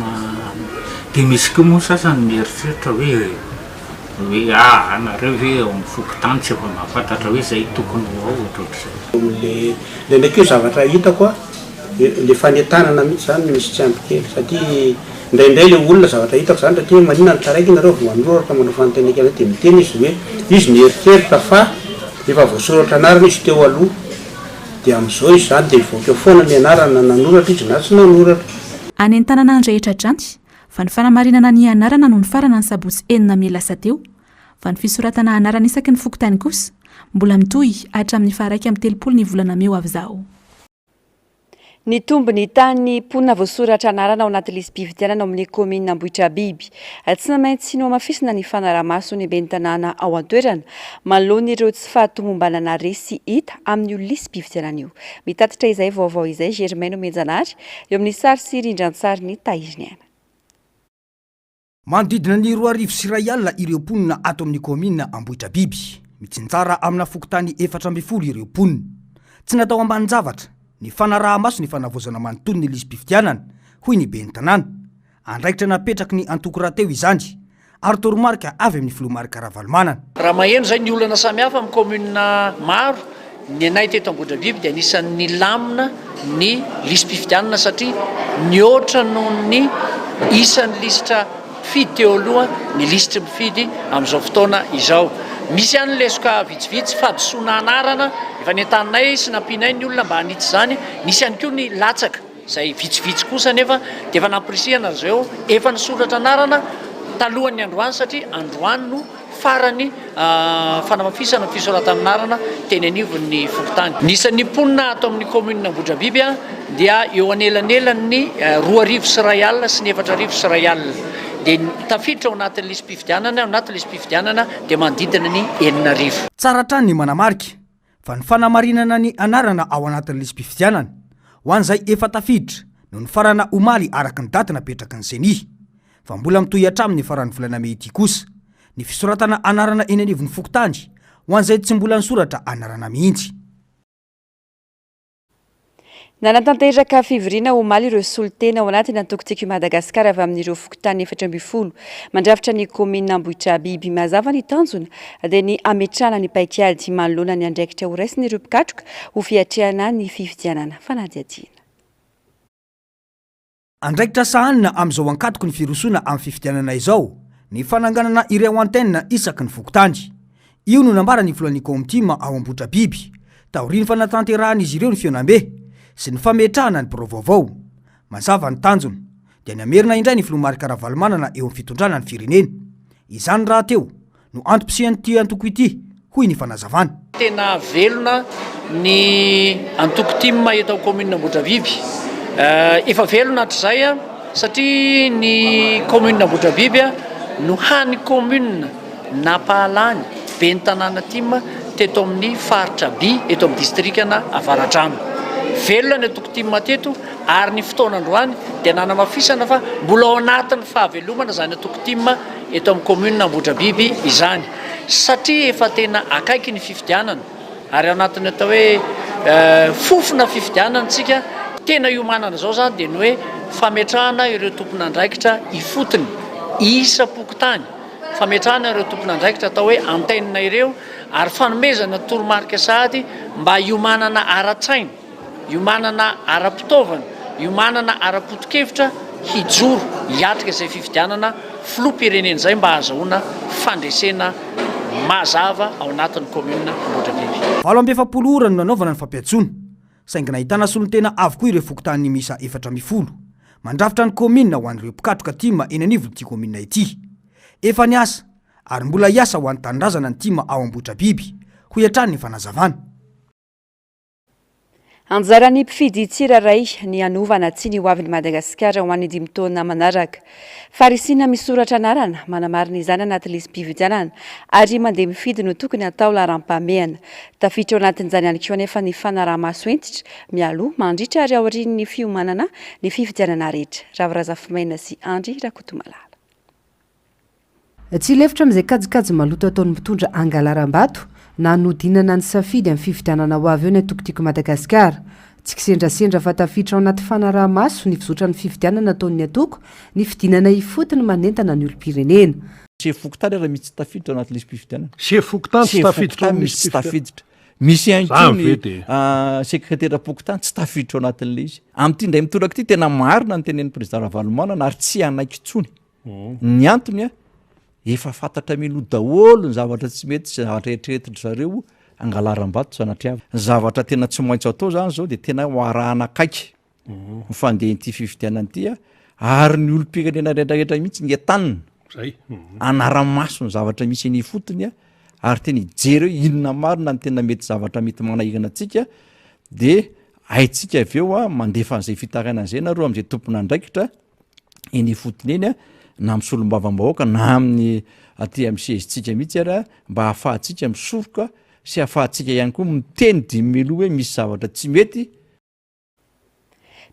P: dia misy koa moa sasany mieritreritra hoe anareo hoe ao amin'ny Fokotany tsy efa mahafantatra hoe zay tokony ho ao ohatrohatr'izay.
Q: Le ndraiky io zavatra hitako le fanentanana mihitsy zany misy tsy ampy kely satria indraindray le olona zavatra hitako zany satria maninona ny taraiky nareo vao manoratra manao fanontaniana dia miteny izy hoe izy mieritreritra fa efa voasoratra anarana izy teo aloha dia amin'izao izy zany dia ivoaka foana ny anarana nanoratra izy na tsy nanoratra.
O: Anentanana ny rehetra dranty fa ny fanamarinana ny anarana no ny farana ny sabotsy 9 lasa teo, fa ny fisoratana anarana isaky ny Fokotany kosa mbola mitohy hatramin'ny 1 ny volana Meo avy izao.
A: Ny tombony tany mponina voasoratra anarana ao anaty lisam-pifidianana amin'ny komina Ambohitrabiby. Tsy maintsy no mafisina ny fanaramaso ny ben'ny tanàna ao an-toerana manoloana ireo tsy fahatomombanana resy hita amin'io lisam-pifidianana io. Mitatitra izay vaovao izay Germaine Menjanary eo amin'ny sary sy rindran-tsary ny Taiziniana.
R: Manodidina ny 2,4 alina ireo mponina ato amin'ny komina Ambohitrabiby. Mitsinjara amina Fokotany 400 ireo mponina. Tsy natao ambanin-javatra ny fanaraha-maso ny fanavozana manontolo ny lisam-pifidianana hoy ny ben'ny tanàna. Andraikitra napetraky ny antoko-rahateo izany ary toromarika avy amin'ny filomarika Ravalomanana.
S: Raha maheno zay ny olana samihafa amin'ny komuna maro, ny anay teto Ambohitrabiby dia anisan'ny lamina ny lisam-pifidianana satria nihoatra noho ny isan'ny lisitra mpifidy teo aloha ny lisitra mpifidy amin'izao fotoana izao. Misy ihany lesoka vitsivitsy fahadisoana anarana efa nentanay sy nampianay ny olona mba hanitsy zany. Nisy ihany koa ny latsaka izay vitsivitsy kosa nefa dia efa nampirisihana zao efa nisoratra anarana talohan'ny androany satria androany no farany fanamafisana fisoratan'anarana teny anivon'ny fokotany. Nisan'ny mponina ato amin'ny commune Ambohidrabiby dia eo anelanelany 2 sy 1 alina sy 4 sy 1 alina. Dia tafiditra ao anatin'ny lisam-pifidianana, ao anatin'ny lisam-pifidianana dia manodidina ny 4,000.
R: Tsara trany ny manamarika fa ny fanamarinana ny anarana ao anatin'ny lisam-pifidianana ho an'izay efa tafiditra no ny farana omaly araka ny daty napetraka ny seny. Fa mbola mitohy hatramin'ny faran'ny volana Mey ity kosa ny fisoratana anarana eny anivon'ny fokotany ho an'izay tsy mbola nisoratra anarana mihitsy.
A: Nanatanteraka fivoriana omaly ireo solitena ao anatin'ny antoko-tsiky Madagasikara avy amin'ireo fokotany 4 mandrafitra ny commune Ambohidrabiby. Mazava ny tanjona dia ny ametrahana ny paikady manoloana ny andraikitra ho raisin'ireo mpikatroka ho fiatrehana ny fifidianana fanadihadiana.
R: Andraikitra sahanina amin'izao ankatoko ny firosoana amin'ny fifidianana izao ny fananganana ireo antenne isaky ny fokotany. Io no nambarany volan'ny Komtima ao Ambohidrabiby taoriany fanatanterahana izy ireo ny fionambe sy ny fametrahana ny porovaovao. Mazava ny tanjona dia namerina indray ny filomarika Ravalomanana eo amin'ny fitondrana ny firenena. Izany raha teo no antom-pisian'ity antoko ity hoy ny fanazavana.
S: Tena velona ny antoko-timma eto amin'ny commune Ambohidrabiby. Efa velona hatr'izay satria ny commune Ambohidrabiby no hany commune napahalany be ny tanàna timma teto amin'ny faritra By eto amin'ny distrikana Avaradrano. Velona ny antoko-timma teto ary ny fotoanandroany dia nanamafisana fa mbola ao anatin'ny fahavelomana zany antoko-timma eto amin'ny commune Ambohidrabiby izany satria efa tena akaiky ny fifidianana ary ao anatin'ny atao hoe fofona fifidianantsika tena iomanana zao zany dia ny hoe fametrahana ireo tompon'andraikitra ifotony isa-pokotany, fametrahana ireo tompon'andraikitra atao hoe antenne ireo ary fanomezana toromarika sahady mba iomanana ara-tsaina, iomanana ara-pitaovana, iomanana ara-potokevitra hijoro hiatrika izay fifidianana filoham-pirenena izay mba hahazoana fandresena mazava ao anatin'ny commune Ambohidrabiby.
R: 7 ora no nanaovana ny fampiatsoana saingy nahitana solon-tena avokoa ireo fokotany misa 400 mandrafitra ny commune ho an'ireo mpikatroka timma eny anivon'ity commune ity. Efa niasa ary mbola hiasa ho an'ny tanindrazana ny timma ao Ambohidrabiby ho hiatrany ny fanazavana.
A: Anjaran'ny mpifidy tsirairay ny anovana tsy ny hoavin'ny Madagasikara ho an'ny 5 taona manaraka. Farisina misoratra anarana manamarina izany anaty lisam-pifidianana ary mandeha mifidy no tokony atao laharam-pahamehana. Tafiditra ao anatin'izany ihany koa anefa ny fanaraha-maso entitra mialoha mandritra ary aorian'ny fiomanana ny fifidianana rehetra. Ravirazafimaina sy Andry Rakotomalala.
T: Tsy lefitra amin'izay kajikajy maloto ataon'ny mpitondra angalaram-bato na nodinana ny safidy amin'ny fifidianana ho avy eo ny antoko-tsiky Madagasikara. Tsy kisendrasendra fa tafiditra ao anaty fanaraha-maso ny fizotra ny fifidianana ataon'ny atoko ny fidinana ifotony manentana ny olom-pirenena.
U: Sefokotany raha misy tafiditra ao anaty lisam-pifidianana.
I: Sefokotany tsy tafiditra
U: misy tafiditra. Misy ihany koa ny sekretera pokotany tsy tafiditra ao anatin'ilay izy. Amin'ity ndray mitoraka ity tena marina ny tenen'ny président Ravalomanana ary tsy anaiky intsony. Ny antony efa fantatra mino daholo ny zavatra tsy mety sy zavatra eritreretry zareo angalaram-bato sanatriava. Ny zavatra tena tsy maintsy atao zany zao dia tena ho arahana akaiky ny fandehan'ity fifidianana ity ary ny olom-pirenena rehetrarehetra mihitsy ny entanina anara-maso ny zavatra misy ny fotony ary tena hijery hoe inona marina ny tena mety zavatra mety manahirana antsika dia haitsika avy eo mandefa an'izay fitaraina an'izay nareo amin'izay tompon'andraikitra eny fotony eny na amin'ny solom-bavam-bahoaka na amin'ny aty amin'ny sezitsika mihitsy ary mba hahafahantsika misoroka sy hahafahantsika ihany koa miteny dimiloha hoe misy zavatra tsy mety.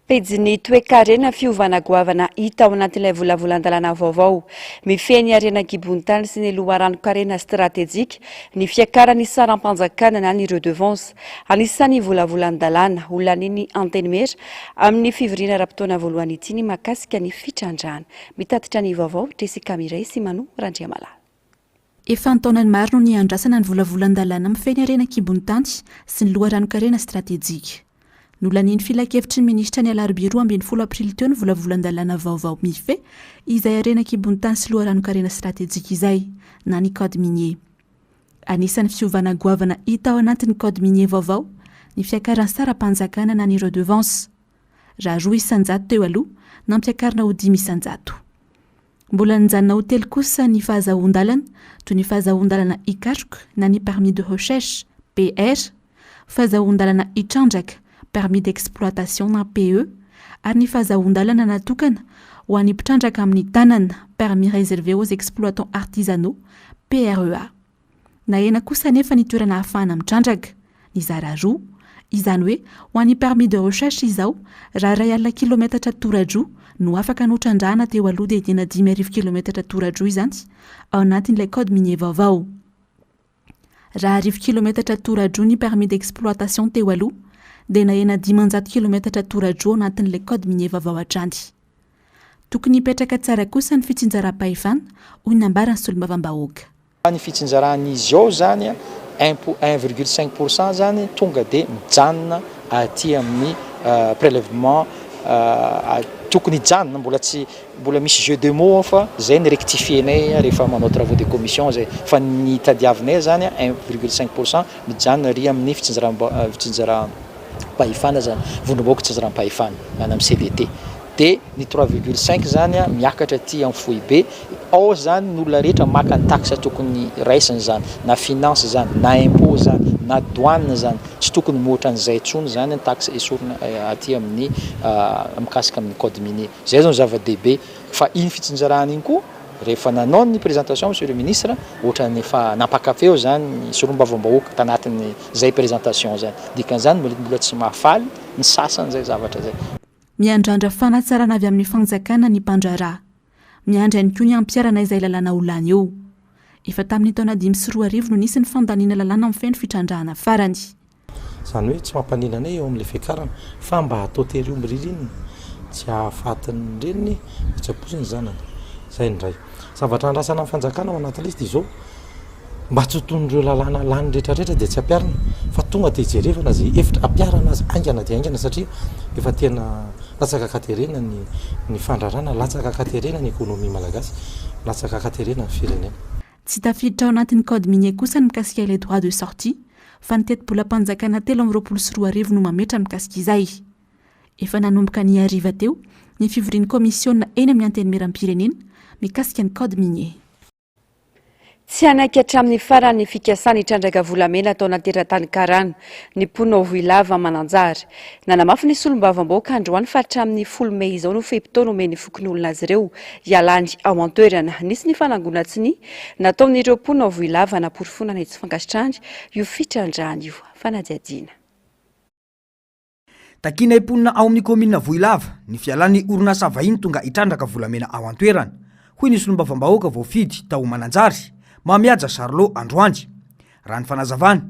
A: Pejiny toe-karena fiovana goavana hita ao anatin'ilay volavolan-dalàna vaovao. Mifehy ny harena kibonitany sy ny loharano-karena stratégique ny fiakarany saram-panjakana na ny redevance. Anisan'ny volavolan-dalàna olaniny antenne mera amin'ny fivoriana ra-potoana voalohany ity ny makasika ny fitrandrahana. Mitatitra ny vaovao Jessica Miray sy Manu Randriamalala.
O: Efa antaonany maro no ny andrasana ny volavolan-dalàna mifehy ny harena kibonitany sy ny loharano-karena stratégique. Nolaniny filakevitry ny ministra ny alarobia 12 aprily teo ny volavolan-dalàna vaovao mifehy izay harena kibonitany sy loharano-karena stratégique izay na ny code minier. Anisan'ny fiovana goavana hita ao anatin'ny code minier vaovao ny fiakarany saram-panjakana na ny redevance raha 2 isan-jato teo aloha na mpiakarina ho 5 isan-jato. mbola nijanona hotely kosa ny fahazahoan-dalana toy ny fahazahoan-dalana ikatroka na ny permis de recherche PR, fahazahoan-dalana itrandraka permis d'exploitation na PE, ary ny fahazahoan-dalana natokana ho an'ny mpitrandraka amin'ny tanana permis réservé aux exploitants artisanaux PREA. Na ena kosa nefa ny toerana ahafahana mitrandraka ny zara roa, izany hoe ho an'ny permis de recherche izao raha 2 kilometatra toradroa no afaka notrandrahana teo aloha dia tena 5 kilometatra toradroa izany ao anatin'ilay code minier vaovao. Raha 10 kilometatra toradroa ny permis d'exploitation teo aloha dia na ena 500 kilometatra toradroa ao anatin'ilay code minier vaovao hatrany. Tokony hipetraka tsara kosa ny fitsinjaram-pahefana hoy ny ambarany solombavambahoaka.
E: Ny fitsinjaran'izy ao zany 1,5% zany tonga dia mijanona aty amin'ny prélèvement tokony hijanona mbola misy jeu de mots fa zay ny rectifienay rehefa manao travaux de commission zay fa ny tadiavinay zany 1,5% mijanona ry amin'ny fitsinjaram-pahefana zany vondrom-boka fitsinjaram-pahefana any amin'ny CDT. Dia ny 3,5 zany miakatra aty amin'ny fohy be ao zany ny olona rehetra maka ny taxe tokony raisiny zany na finance zany na impôt zany na douane zany tsy tokony mihoatra an'izay tsony zany ny taxe esorina aty amin'ny mikasika amin'ny code minier. Zay zany zava-dehibe fa iny fitsinjarana iny koa rehefa nanao ny présentation monsieur le ministre ohatrany efa nampakafeo zany ny solombavambahoaka tanatin'ny zay présentation zany dikan'izany mbola tsy mahafaly ny sasany zay zavatra zay.
O: Miandrandra fanatsarana avy amin'ny fanjakana ny mpandraraha. Miandra ihany koa ny ampiarana izay lalàna olany eo. Efa tamin'ny taona 2024 no nisy ny fandaniana lalàna amin'ny feno fitrandrahana farany.
V: Zany hoe tsy mampanenanay eo amin'ilay fiakarana fa mba atao tery io miririniny tsy hahafatin'ny reniny tsy haposiny zanany. Zay ny ray. Zavatra andrasana amin'ny fanjakana ao anaty lista izao mba tsy hoton'ireo lalàna lany rehetrarehetra dia tsy ampiarina fa tonga dia jerevana zay efitra ampiarana azy aingana dia aingana satria efa tena latsaka katerena ny fandrarana, latsaka katerena ny ekonomia malagasy, latsaka katerena ny firenena.
O: Tsy tafiditra ao anatin'ny code minier kosa ny mikasika ilay droit de sortie fa ny teti-bolam-panjakana 324 no mametra mikasika izay. Efa nanomboka ny hariva teo ny fivorian'ny komisiona eny amin'ny antenimieram-pirenena mikasika ny code minier.
A: Tsy anaiky hatramin'ny farany fikasana itrandraka volamena atao anaty teratany karana ny mponina Voilava Mananjary. Nanamafy ny solombavambahoaka androany fa hatramin'ny 10 Mey izao no fehim-potoana omeny fokon'olona azy ireo hialany ao an-toerana. Nisy ny fanangonan-tsiny nataon'ireo mponina Voilava naporifonana etsy fankasitrandry io fitrandrahana io fanadiadiana.
R: Takina imponina ao amin'ny komina Voilava ny fialan'ny orinasa vahiny tonga itrandraka volamena ao an-toerana. Hoy ny solombavambahoaka voafidy tao Mananjary mamiaja Charlot Androandy. Raha ny fanazavana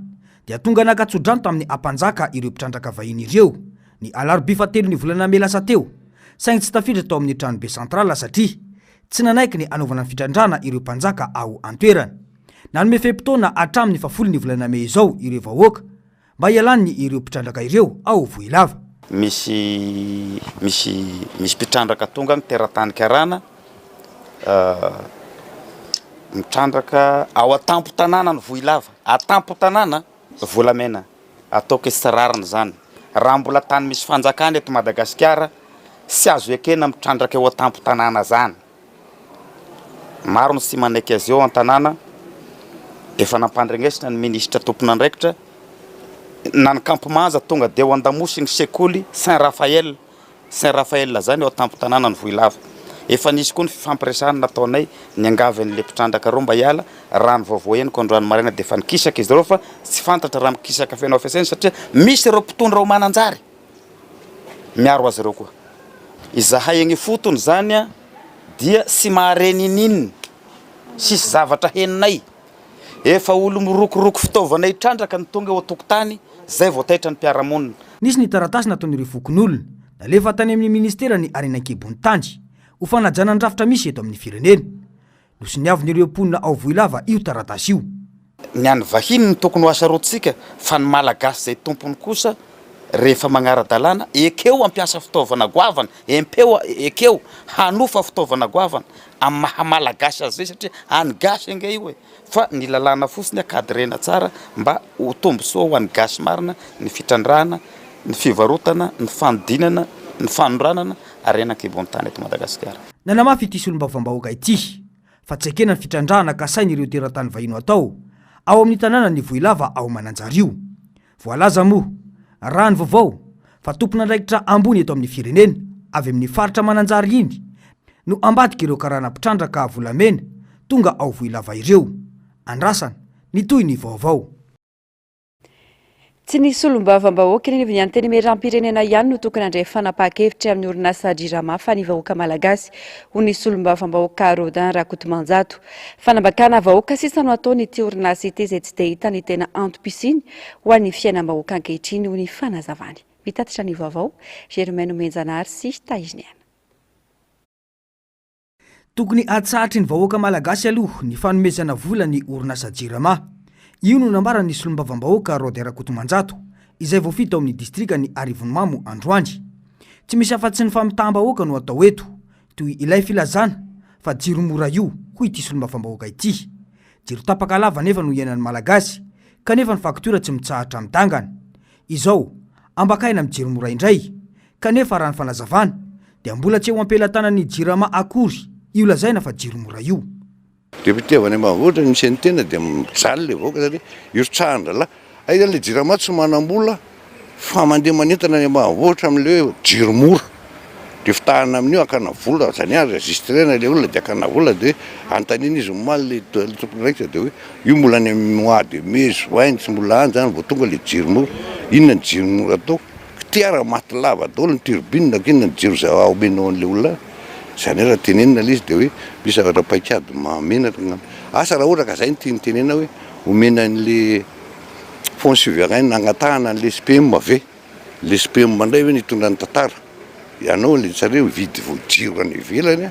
R: dia tonga nakatsodranto tamin'ny ampanjaka ireo mpitrandraka vahiny ireo ny alarobia 7 ny volana May lasa teo saingy tsy tafiditra tao amin'ny tranobe centrala satria tsy nanaiky ny anaovana ny fitrandrana ireo mpanjaka ao an-toerana. Nanome fehim-potoana hatramin'ny 10 ny volana May izao ireo vahoaka mba hialany ireo mpitrandraka ireo ao Voilava.
W: Misy mpitrandraka tonga teratany karana mitrandraka ao atampo tanàna ny Voilava, atampo tanàna volamena ataoko esararana zany. Raha mbola tany misy fanjakana eto Madagasikara sy azo ekena mitrandraka eo atampo tanàna zany. Maro ny sy manaiky azy eo an-tanàna efa nampandregnesina ny ministra tompon'andraikitra na ny Kampomanja tonga dia eo an-damosy ny sekoly Saint-Raphaël zany eo atampo tanàna ny Voilava. Efa nisy koa ny fifampiresahana nataonay ny angavin'le mpitrandraka reo mba hiala raha ny vaovao heniko androany maraina dia efa nikisaka izy ireo fa tsy fantatra raha mikisaka fenao fiasainy satria misy ireo mpitondra ao Mananjary miaro azy ireo koa. Izahay egny fotony zany dia sy mahareny nininy sisy zavatra heninay efa olo mirokoroko fitaovana itrandraka ny tonga eo an-tokotany zay vao taitra ny mpiaramonina.
R: Nisy ny taratasy nataon'ireo fokon'olona nalefa tany amin'ny ministera ny arenan-kibony tandry ho fanajana ny rafitra misy eto amin'ny firenena. No sy niavin'ireo mponina ao Voilava io taratasy io.
W: Ny any vahiny ny tokony ho asarotsika fa ny malagasy zay tompony kosa rehefa magnara-dalàna ekeo ampiasa fitaovana goavana ekeo hanofa fitaovana goavana amin'ny mahamalagasy azy zay satria any gasy anga io e fa ny lalàna fotsiny akadrena tsara mba ho tombosoa ho any gasy marina ny fitrandrahana, ny fivarotana, ny fanodinana, ny fanondranana arenan-kibony tany eto Madagasikara.
R: nanamafy ity solombavam-bahoaka ity fa tsy ekena ny fitrandrahana ka sain'ireo teratany vahino atao ao amin'ny tanàna ny Voilava ao Mananjario. Voalaza moa raha ny vaovao fa tompon'andraikitra ambony eto amin'ny firenena avy amin'ny faritra Mananjary iny no ambadika ireo karanam-pitrandraka volamena tonga ao Voilava ireo. Andrasana nitoy ny vaovao.
A: Tsy nisy solombavam-bahoaka ny avy anteny meram-pirenena ihany no tokony handray fanapahan-kevitra amin'ny orinasa JIRAMA fa ny vahoaka malagasy ho ny solombavam-bahoaka Rodin Rakotomanjato. Fanambakana vahoaka sisa no ataony ity orinasa ity izay tsy dia hita ny tena antom-pisiny ho an'ny fiainam-bahoaka ankehitriny ho ny fanazavany. Mitatitra ny vaovao Germaine Menjanary sy Taiziniana.
R: Tokony atsahatra ny vahoaka malagasy aloha ny fanomezana vola ny orinasa JIRAMA. Io no nambarany solombavam-bahoaka Rodin Rakotomanjato izay voafito amin'ny distrika ny Arivonimamo androany. Tsy misy afa-tsy ny famitaham-bahoaka no atao eto toy ilay filazana fa jiro mora io ho ity solombavam-bahoaka ity. Jiro tapaka lava nefa no iainan'ny malagasy kanefa ny faktura tsy mitsahatra midangana. Izao ambakaina amin'ny jiro mora indray kanefa raha ny fanazavana dia mbola tsy eo ampelantanan'ny JIRAMA akory io lazaina fa jiro mora io.
D: Deputevany ambanivohitra misy ny tena dia mijaly le vahoaka satria iritsahana la aiza le JIRAMA tsy manam-bola fa mandeha manentana ny ambanivohitra amin'le hoe jiro mora dia fitahana amin'io akana vola zany azy registrena le olona dia akana vola dia antanina izy omaly le tompony raikitra dia hoe io mbola ny mois de mai juin tsy mbola any zany vao tonga le jiro mora. Inona ny jiro mora atao kitiara maty lava daholo ny turbine inona ny jiro zay aomenao an'le olona zany raha tenenina le izy dia hoe misy zavatra paikady mamenatra asa raha ohatra ka zay ny tianytenena hoe omena an'le fond souverain nagnatahana an'le SPM ave le SPM mandray hoe nitondra ny tantara ianao le tsareo vidy jiro any ivelany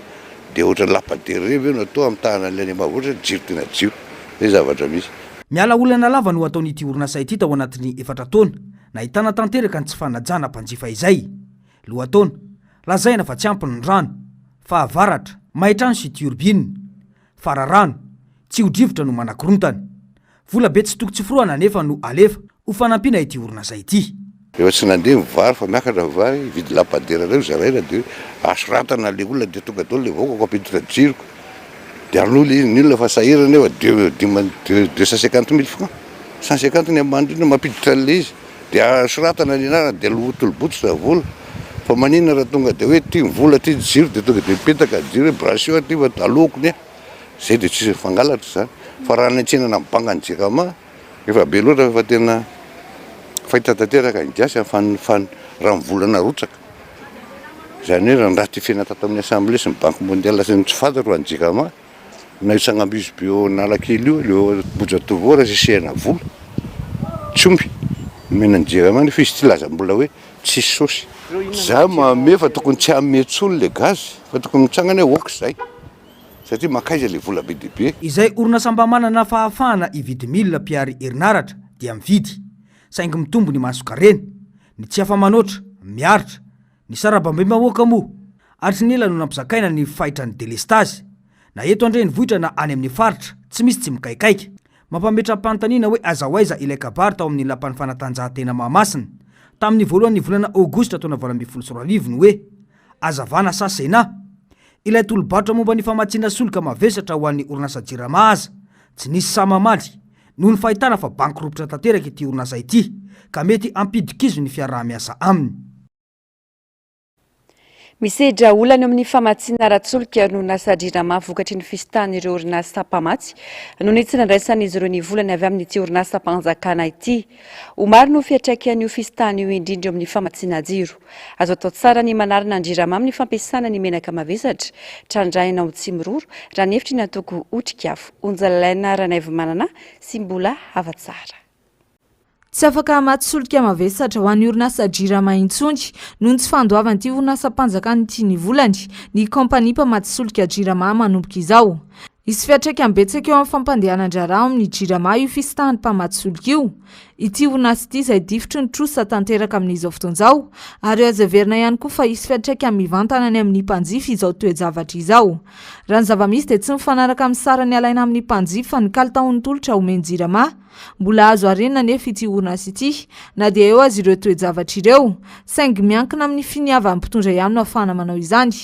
D: dia ohatra lapadereve no atao amitahana an'le any ambanivohitra jiro tena jiro zay zavatra misy.
R: Miala olana lava no ataon'ity orinasa ity tao anatin'ny 4 taona nahitana tanteraka ny tsy fanajana mpanjifa izay. Lohataona lazaina fa tsy ampy ny rano fa avaratra mahitrano sy turbine fararano tsy hodrivotra no manakorontana. Vola be tsy tokony tsy foroana nefa no alefa ho fanampiana ity orinasa ity.
D: Rehefa tsy nandeha mivary fa miakatra vary vidy lapadera reo zaraina dia asoratana le olona dia tonga daholo le vahoaka ampiditra jiroko dia aron'olo izy ny olona fa sahirana efa 250 000 francs 150 ny ambandrina mampiditra an'le izy dia asoratana ny anarana dia tolobotsa vola fa maninona raha tonga dia hoe ty vola ty jiro dia tonga dia mipetaka jiro hoe brasio ty fa alokony zay dia tsisy fangalatra zany fa raha nantsenana mibangany JIRAMA efa be loatra fa tena fahita tanteraka ingiasy raha mivolana rotsaka zany hoe raha nratifena tato amin'ny assemblée sy ny banque mondiale sy ny tsy fantatra ny JIRAMA na itsangambizy bio nalakely io leo bojatovora sisehana vola tsomby menany JIRAMA nefa izy ty laza mbola hoe tsisy sosy za mame fa tokony tsy ametsolo le gazy fa tokony mitsangana hoe oka zay satria makaiza le vola be dehibe.
R: Izay orinasa mba manana fahafahana ividy milina mpiary herinaratra dia mividy saingy mitombo ny masokarena ny tsy afa manoatra miaritra ny sarabambe mahoaka moa ary tsy nela no nampizakaina ny fahitran'ny delestazy na eto andre ny vohitra na any amin'ny faritra tsy misy tsy mikaikaika mampametram-panontaniana hoe azahoaiza ilay kabary tao amin'ny lapan'ny fanatanjahantena Mahamasina tamin'ny voalohan'ny volana Aogositra taona 2024 no hoe azavana sa sena ilay tolobatra momba ny famatsiana solika mavesatra ho an'ny orinasa JIRAMA aza tsy nisy samamaly noho ny fahitana fa bankropitra tanteraka ity orinasa ity ka mety ampidikizo ny fiaraha-miasa aminy.
A: Misedra olana amin'ny famatsiana ara-tsolika no orinasa JIRAMA vokatry ny fisitan'ireo orinasa mpamatsy no ny tsy nandraisan'izy ireo ny volany avy amin'ity orinasa mpanjakana ity. Omary no fiatraikany io fisitany io indrindra amin'ny famatsiana jiro. Azo atao tsara ny manarina ny JIRAMA amin'ny fampiasana ny menaka mavesatra trandraina ho tsy miroro raha ny hevitry ny atoko otrik'afo onjalaina ranaivo manana sy mbola hava-tsara.
J: Tsy afaka matsy-solika mavesatra ho an'ny orinasa JIRAMA intsony noho ny tsy fandoavany ity orinasa mpanjakana ity ny volany ny kompania mpamatsy-solika JIRAMA manomboka izao. Isy fiatraika ambetsaka eo amin'ny fampandehanan-drara amin'ny jirama io fisitahany mpamatsoloka io. Ity orinasa ity izay difitry ny trosa tanteraka amin'izao fotoan'izao ary azaverina ihany koa fa isy fiatraika mivantana any amin'ny mpanjifa izao toe-javatra izao. Raha ny zava-misy dia tsy mifanaraka amin'ny sarany alaina amin'ny mpanjifa ny kalitaon'ny tolotra omeny jirama. Mbola azo arenina nefa ity orinasa ity na dia eo azy ireo toe-javatra ireo saingy miankina amin'ny finiavany mpitondra ihany no ahafahana manao izany.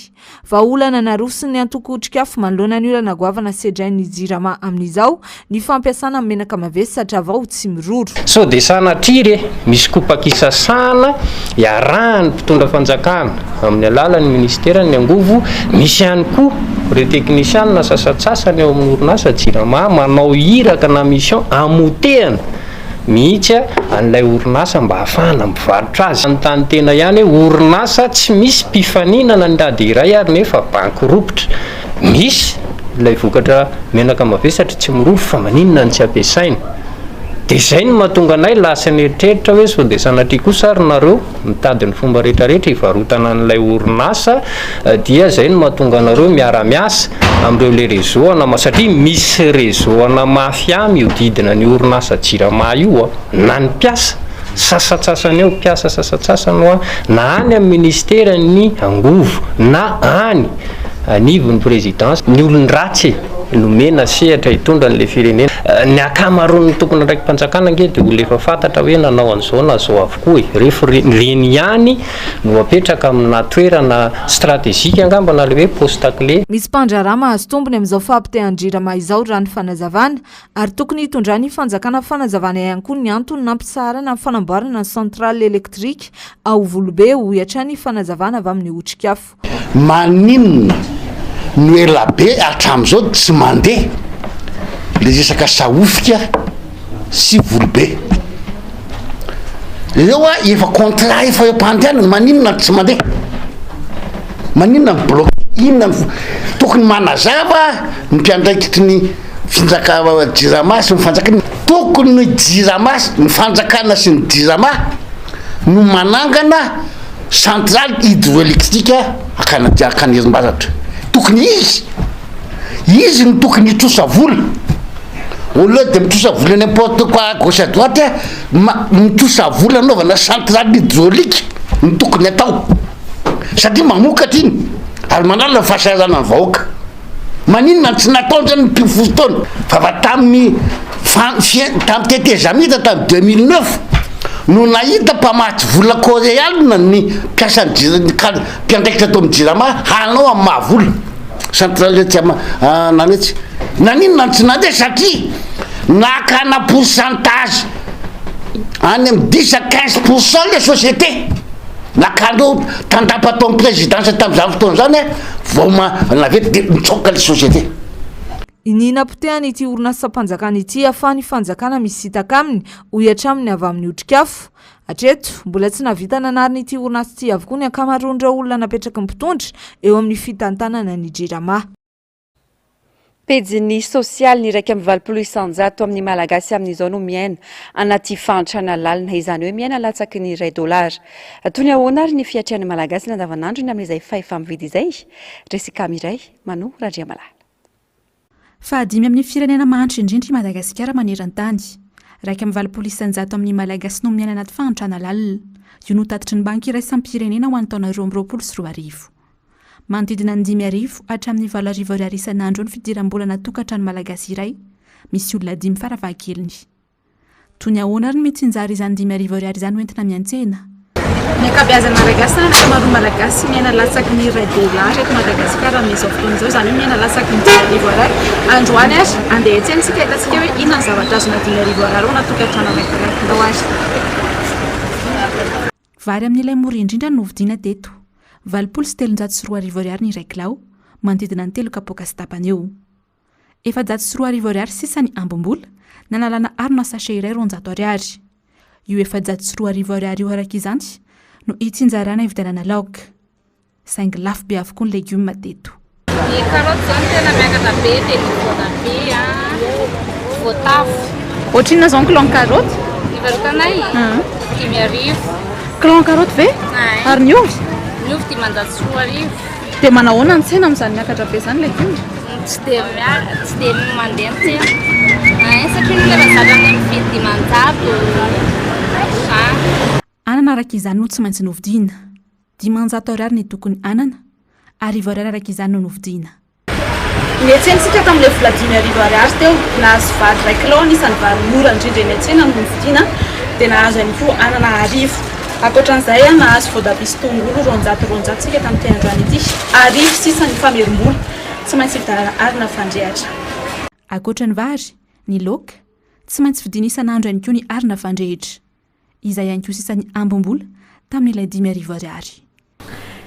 J: Vahaolana narosiny ny antoko otrikafo manoloana ny olana goavana sedrain'ny jirama amin'izao ny fampiasana amin'ny menaka mavesatra vao tsy miroro.
K: So dia sanatry misy kopakisasana iarahany mpitondra fanjakana amin'ny alalan'ny ministera ny angovo, misy ihany koa re teknisianina sasatsasany eo amin'ny orinasa jirama manao iraka na mission amotehana mihitsy an'ilay orinasa mba hahafahana mivarotra azy. Anytany tena ihany hoe orinasa tsy misy mpifaninana ny rady iray ary nefa banky ropotra. Misy ilay vokatra menaka mavesatra tsy miroro fa maninona ny tsy ampiasaina. Dia izay no mahatonga anay lasa ny eritreritra hoe sao dia sanatria kosa ary nareo mitady ny fomba rehetrarehetra hivarotana an'ilay orinasa dia izay no mahatonga anareo miara-miasa amin'ireo le réseau satria misy réseau-ana mafia miodidina ny orinasa jirama io na ny mpiasa sasatsasany eo mpiasa sasatsasany na any amin'ny ministera ny angovo na any anivon'ny présidence ny olon-dratsy nomena sehatra hitondra n'le firenena. Ny akamaroan'ny tompona ndraiky mpanjakana nge dia olona efa fantatra hoe nanao an'izao na zao avokoa rehefa reny ihany no apetraka amina toerana stratégique angamba na le hoe poste clé.
J: Misy mpandrarama azo tombony amin'izao fampitehan-jirama izao raha ny fanazavana ary tokony hitondrany fanjakana fanazavana ihany koa ny antony nampisarana fanamboarana ny centrale électrique ao Volobe ho hiatrany fanazavana avy amin'ny otrikafo.
C: Maninona no elabe hatramin'izao tsy mandeha le resaka saofika sy Volobe eo efa contrat efa eo mpandehanana maninona tsy mandeha, maninona ny bloqué, inona tokony manazava ny mpiandraikitry ny finjaka jirama sy ny fanjakana, tokony ny jirama ny fanjakana sy ny jirama no manangana centrale hydroélectrique akanerim-bazatra. Tokony izy no tokony hitrosa vola olona dia mitrosa vola n'importe quoi gauche à droite mitrosa vola anaovana centrale hydraulique ny tokony atao satria mamokatra iny ary manala ny fahasahazana ny vahoaka. Maninona tsy nataony zany ny mpifotoana fa tamin'ny tetezamita tamin'ny 2009 no nahita mpamatsy vola koréalina ny mpiasan'ny mpiandraikitra atao amin'ny jirama hanao amin'ny mahavola centrale nanetsy naninona tsy nandeha satria nakana pourcentage any amin'ny 10 à 15% le société nakandreo tandapa atao amin'ny présidence tamin'izany fotoana zany vao navety dia mitsoka le société.
J: Inina potehany ity orinasa mpanjakana ity ahafahany fanjakana misitaka aminy ho hiatraminy avy amin'ny otrikafo. Hatreto mbola tsy navita nanarina ity orinasa ity avokoa ny ankamaroan'ireo olona napetraka mpitondra eo amin'ny fitantanana ny jirama.
A: Pejiny sosialy ny raiky amin'ny 20% amin'ny malagasy amin'izao no miaina anaty fantrana lalina izany hoe miaina latsaky ny $1. Toy ny ahoana ary ny fiatrian'ny malagasy ny andavanandro ny amin'izay fahefa-mividy izay. Resika miray Mano Randriamalala.
O: Fa 5 amin'ny firenena mahantra indrindra i Madagasikara maneran-tany. Raiky amin'ny 20% amin'ny malagasy no miaina anaty fantrana lalina. Io no tatitry ny banky iray sampirenena ho an'ny taona 2024. Manodidina ny 5,000 hatramin'ny 7,000 isan'andro ny fidiram-bola natokatrano malagasy iray, misy olona 5 farafahakeliny. Toy ny ahoana ary ny mitsinjary izany 5,000 izany ho entina miantsena.
L: Ny ankabeazan'ny malagasy na ankamaroan'ny malagasy miaina latsaky ny $1 eto Madagasikara amin'izao fotoana izao, izany hoe miaina latsaky ny $10,000 androany ary andeha hiantsena isika hitantsika hoe inona ny zavatra azona $10,000 natokatrano anankiray ndao azy.
O: Vary amin'ilay mora indrindra no vidiana teto. $704 ny iray kilao, manodidina ny 3 kapoaka sy tapany eo. $704 sisany ambom-bola, nanalana arona sachet iray $100. Io $704 io araka izany no itsinjarana hividianana laoka. Saingy lafo be avokoa ny legioma teto.
L: Ny karoty zany tena miakatra be, dia ny voatabia, voatavo. Ohatrina zao ny kilon karoty? Ivarotanay 5,000.
O: Kilon karoty ve? Ary ny ovy?
L: Ny ovy 510.
O: Dia manahoana ny tsena amin'izany miakatra be izany legioma?
L: Ny
F: tsy dia mandeha mitsy satria ny zavatra mividy manjabo
O: anana araka izany no tsy maintsy novidiana 500 ariary ny tokony anana 10 ariary araka izany no novidiana
L: ny antsentsika tamin'ilay vola 5 ariary teo nahazo vary 1 kilao anisan'ny vary mora indrindra ny antsena no novidiana dia nahazo ihany koa anana 10 ankoatran'izay nahazo voatabia sy tongolo 200 tsika tamin'ity androany ity 10 sisa ny famerim-bola tsy maintsy vidanana arina fandrehatra
O: ankoatra ny vary ny laoka tsy maintsy vidiana isan'andro ihany koa ny arina fandrehitra izay ihany koa sisany ambom-bola tamin'ilay 5 ariary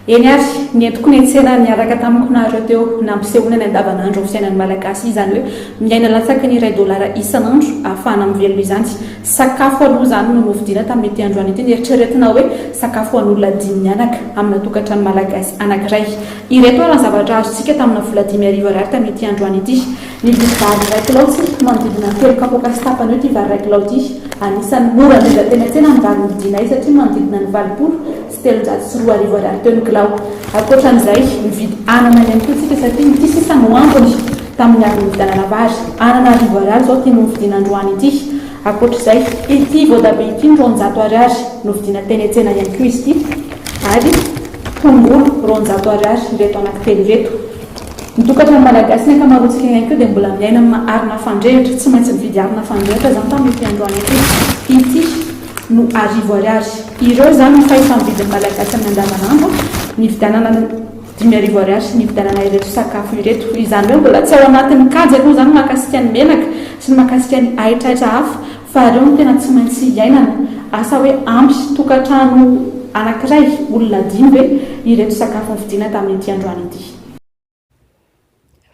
H: eny ary ny entoko ny antsena niaraka tamiko nareo teo nampisehoana ny andavanandro ho fiainan'ny malagasy izany hoe miaina latsaky ny $1 isan'andro ahafahana mivelona izany sakafo aloha izany no novidiana tamin'ity androany ity ny eritreretina hoe sakafo an'olona 5 mianaka amina tokantrano malagasy anankiray ireto ary ny zavatra azontsika tamina vola 5 ariary tamin'ity androany ity ny vidy vary 1 kilao tsy manodidina 3 kapoaka sy tapany hoe ty vary 1 kilao ty anisan'ny mora indrindra teny antsena ny vary novidiana izy satria manodidina ny 20 sy 304 ariary teo ny kilao ankoatran'izay mividy anana ihany koa tsika satria ity sisa no ambony tamin'ny ary novidanana vary anana 10 ariary zao tiany novidiana androany ity ankoatr'izay ity voatabia ity 200 ariary novidiana teny antsena ihany koa izy ity ary tongolo 200 ariary ireto anankitelo ireto nitokatrano malagasy ny ankamaroantsika ihany koa dia mbola miaina amina arina fandrehitra tsy maintsy mividy arina fandrehitra zany tamin'ity androany ity no 10 ariary ireo zany mifahifa mividin'ny malagasy amin'ny andavanandro ny vidanana 5 ariary sy ny vidanana ireto sakafo ireto izany hoe mbola tsy ao anatin'ny kajy aloha zany mahakasika ny menaka sy ny mahakasika ny ahitrahitra hafa fa ireo no tena tsy maintsy iainana asa hoe ampy tokantrano anankiray olona 5 hoe ireto sakafo vidiana tamin'ity androany ity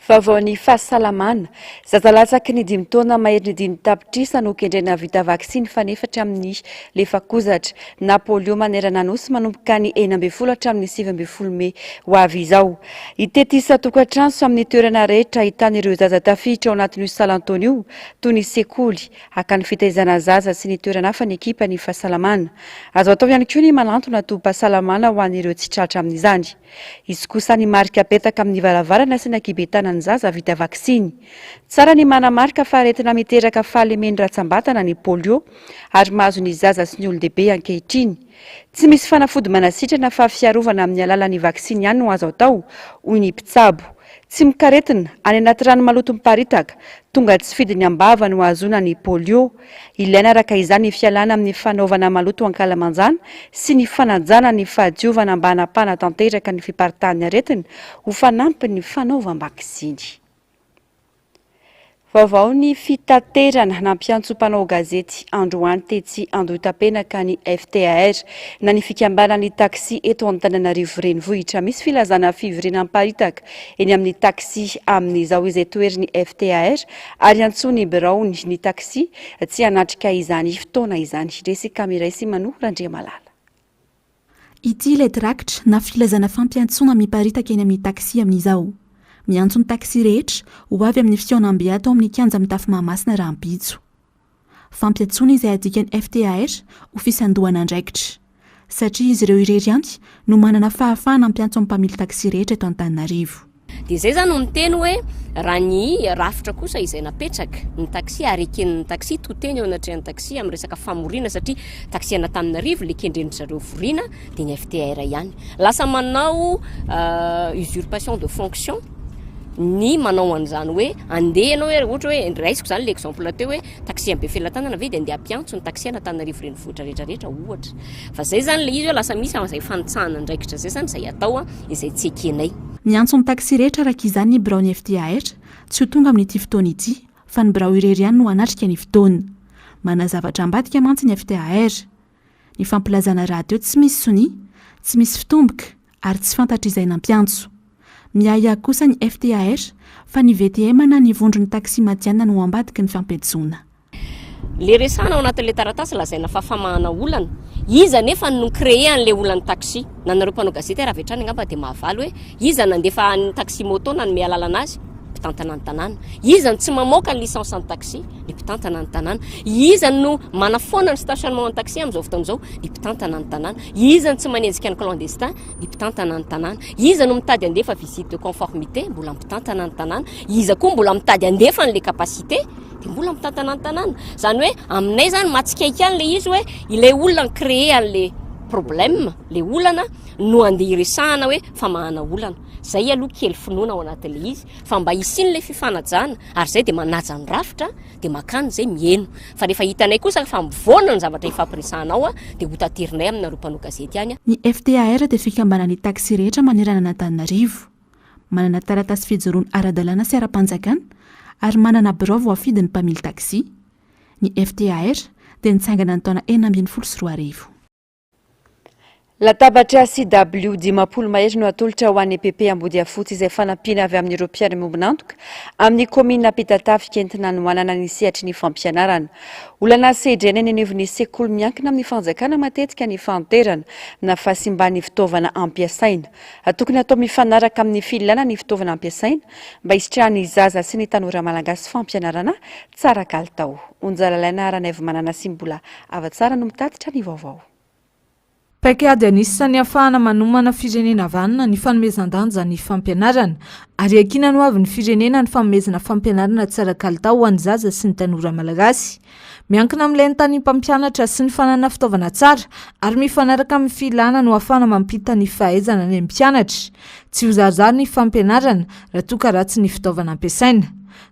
A: vaovao ny fahasalamana zazalatsaky ny 5 taona mahery ny 5 tapitrisa no kendrena vita vaksiny fanefatra amin'ny lefakozatra na polio manerana nosy manomboka ny 12 hatramin'ny 17 Mey ho avy izao itetisa tokantranso amin'ny toerana rehetra ahitan'ireo zaza tafiditra ao anatin'io Saint-Antoine io toy ny sekoly akany fitaizana zaza sy ny toerana hafa ny ekipa ny fahasalamana azo atao ihany koa ny manantona toam-pahasalamana ho an'ireo tsy tratra amin'izany izy kosa ny marika apetaka amin'ny varavarana sy ny akibetana zaza vita vaksiny tsara ny manamarika fa aretina miteraka fahalemeny ratsambatana ny polio ary mahazo ny zaza sy ny olon-dehibe ankehitriny tsy misy fanafody manasitrana fa fiarovana amin'ny alalan'ny vaksiny ihany no azo atao hoy ny mpitsabo tsy mikaretina any anaty rano maloto miparitaka tonga tsy fidy ny ambava no azona ny polio ilaina araka izany ny fialana amin'ny fanaovana maloto ankalamanjana sy ny fanajana ny fahadiovana mba hanapana tanteraka ny fiparitahan'ny aretina ho fanampy ny fanaovam-bakisiny vaovao ny fitaterana nampiantso mpanao gazety androany tetsy andoitapenaka ny FTAR na ny fikambanany taxi eto Antananarivo renivohitra misy filazana fivirena miparitaka eny amin'ny taxi amin'izao izay toeriny FTAR ary antsony biraony ny taxi tsy anatrika izany fotoana izany resika miray sy manohy Randriamalala
O: ity letrakitra na filazana fampiantsona miparitaka eny amin'ny taxi amin'izao miantso ny taxi rehetra ho avy amin'ny fiaonam-be ato amin'ny kianja mitafy Mahamasina Rampitso. Fampiantsona izay adikany FTAR ho fisandohana andraikitra satria izy ireo irery anty no manana fahafahana ampiantso amin'ny mpamily taxi rehetra eto Antananarivo.
M: Dia izay zany no miteny hoe raha ny rafitra kosa izay napetraka ny taxi ary eken'ny taxi toteny eo anatrehan'ny taxi amin'ny resaka famorina satria taxi Antananarivo le kendren'ny zareo vorina dia ny FTAR ihany. Lasa manao usurpation de fonction ny manao an'izany hoe andeha ianao hoe ohatra hoe raisiko zany le exemple teo hoe taxi ambe felatanana ve dia andeha ampiantso ny taxi Antananarivo renivohitra rehetrarehetra ohatra fa zay zany le izy hoe lasa misy am'izay fanitsahana andraikitra zay zany izay atao izay tsy ekenay
O: miantso ny taxi rehetra araka izany ny birao ny FTAR tsy ho tonga amin'ity fotoana ity fa ny birao irery ihany no anatrika ny fotoana manazavatra ambadika mantsy ny FTAR ny fampilazana radio tsy misy soni tsy misy fitomboka ary tsy fantatra izay nampiantso miaya kosa ny FTAR fa ny VTM na ny vondro ny taxi matiana no ambadiky ny fampiantsoana.
M: Le resana ao anatin'le taratasy lazaina fa famahana olana iza nefa no créé an'le olany taxi nanareo mpanao gazety raha vetrany angamba dia mahavaly hoe iza nandefa ny taxi moto na ny mialalana azy mpitantana ny tanàna, izany tsy mamoaka ny licence ny taxi ny mpitantana ny tanàna, izany no manafoana ny stationnement ny taxi amin'izao fotoan'izao ny mpitantana ny tanàna, izany tsy manenjika ny clandestin ny mpitantana ny tanàna, iza no mitady andefa visite de conformité mbola mpitantana ny tanàna, iza koa mbola mitady andefa n'le capacité dia mbola mitantana ny tanàna. Zany hoe aminay zany matsikaiky any le izy hoe ilay olona ny créé an'le problème, le olana no andeha iresahana hoe famahana olana. Zay aloha kely finoana ao anatin'le izy fa mba hisin'le fifanajana ary zay dia manaja ny rafitra dia makany zay mieno. Fa rehefa hitanay kosa fa mivoana ny zavatra ifampiresahanao dia ho tatirinay aminareo mpanao gazety any.
O: Ny FTAR dia fikambana ny taxi rehetra manerana an'Antananarivo. Manana taratasy fijoroana ara-dalàna sy ara-panjakana ary manana birao voafidin'ny mpamily taxi. Ny FTAR dia nitsangana ny taona 2024.
A: Latabatra CW dimapolo mahery no atolotra ho an'ny EPP Ambodiafotsy izay fanampiana avy amin'ireo mpiara-mombonantoka amin'ny komina Ampitatafika entina hanoanana ny sehatry ny fampianarana. Olana sedrena eny anivon'ny sekoly miankina amin'ny fanjakana matetika ny fanterana na fahasimban'ny fitaovana ampiasaina. Tokony atao mifanaraka amin'ny filana ny fitaovana ampiasaina mba hisitrahany zaza sy ny tanora malagasy fampianarana tsara kalitao. Onjalalaina Aranaivo Manana Simbola avatsara no mitatitra ny vaovao.
J: Paikady anisany ahafahana manomana firenena vanina ny fanomezan-danja ny fampianarana ary akina no avy ny firenena ny fanomezana fampianarana tsara kalitao ho an'ny zaza sy ny tanora malagasy. Miankina amin'ilay tany mpampianatra sy ny fanana fitaovana tsara ary mifanaraka amin'ny filana no ahafahana mampita ny fahaizana ny mpianatra. Tsy ho zarizary ny fampianarana raha toa ka ratsy ny fitaovana ampiasaina.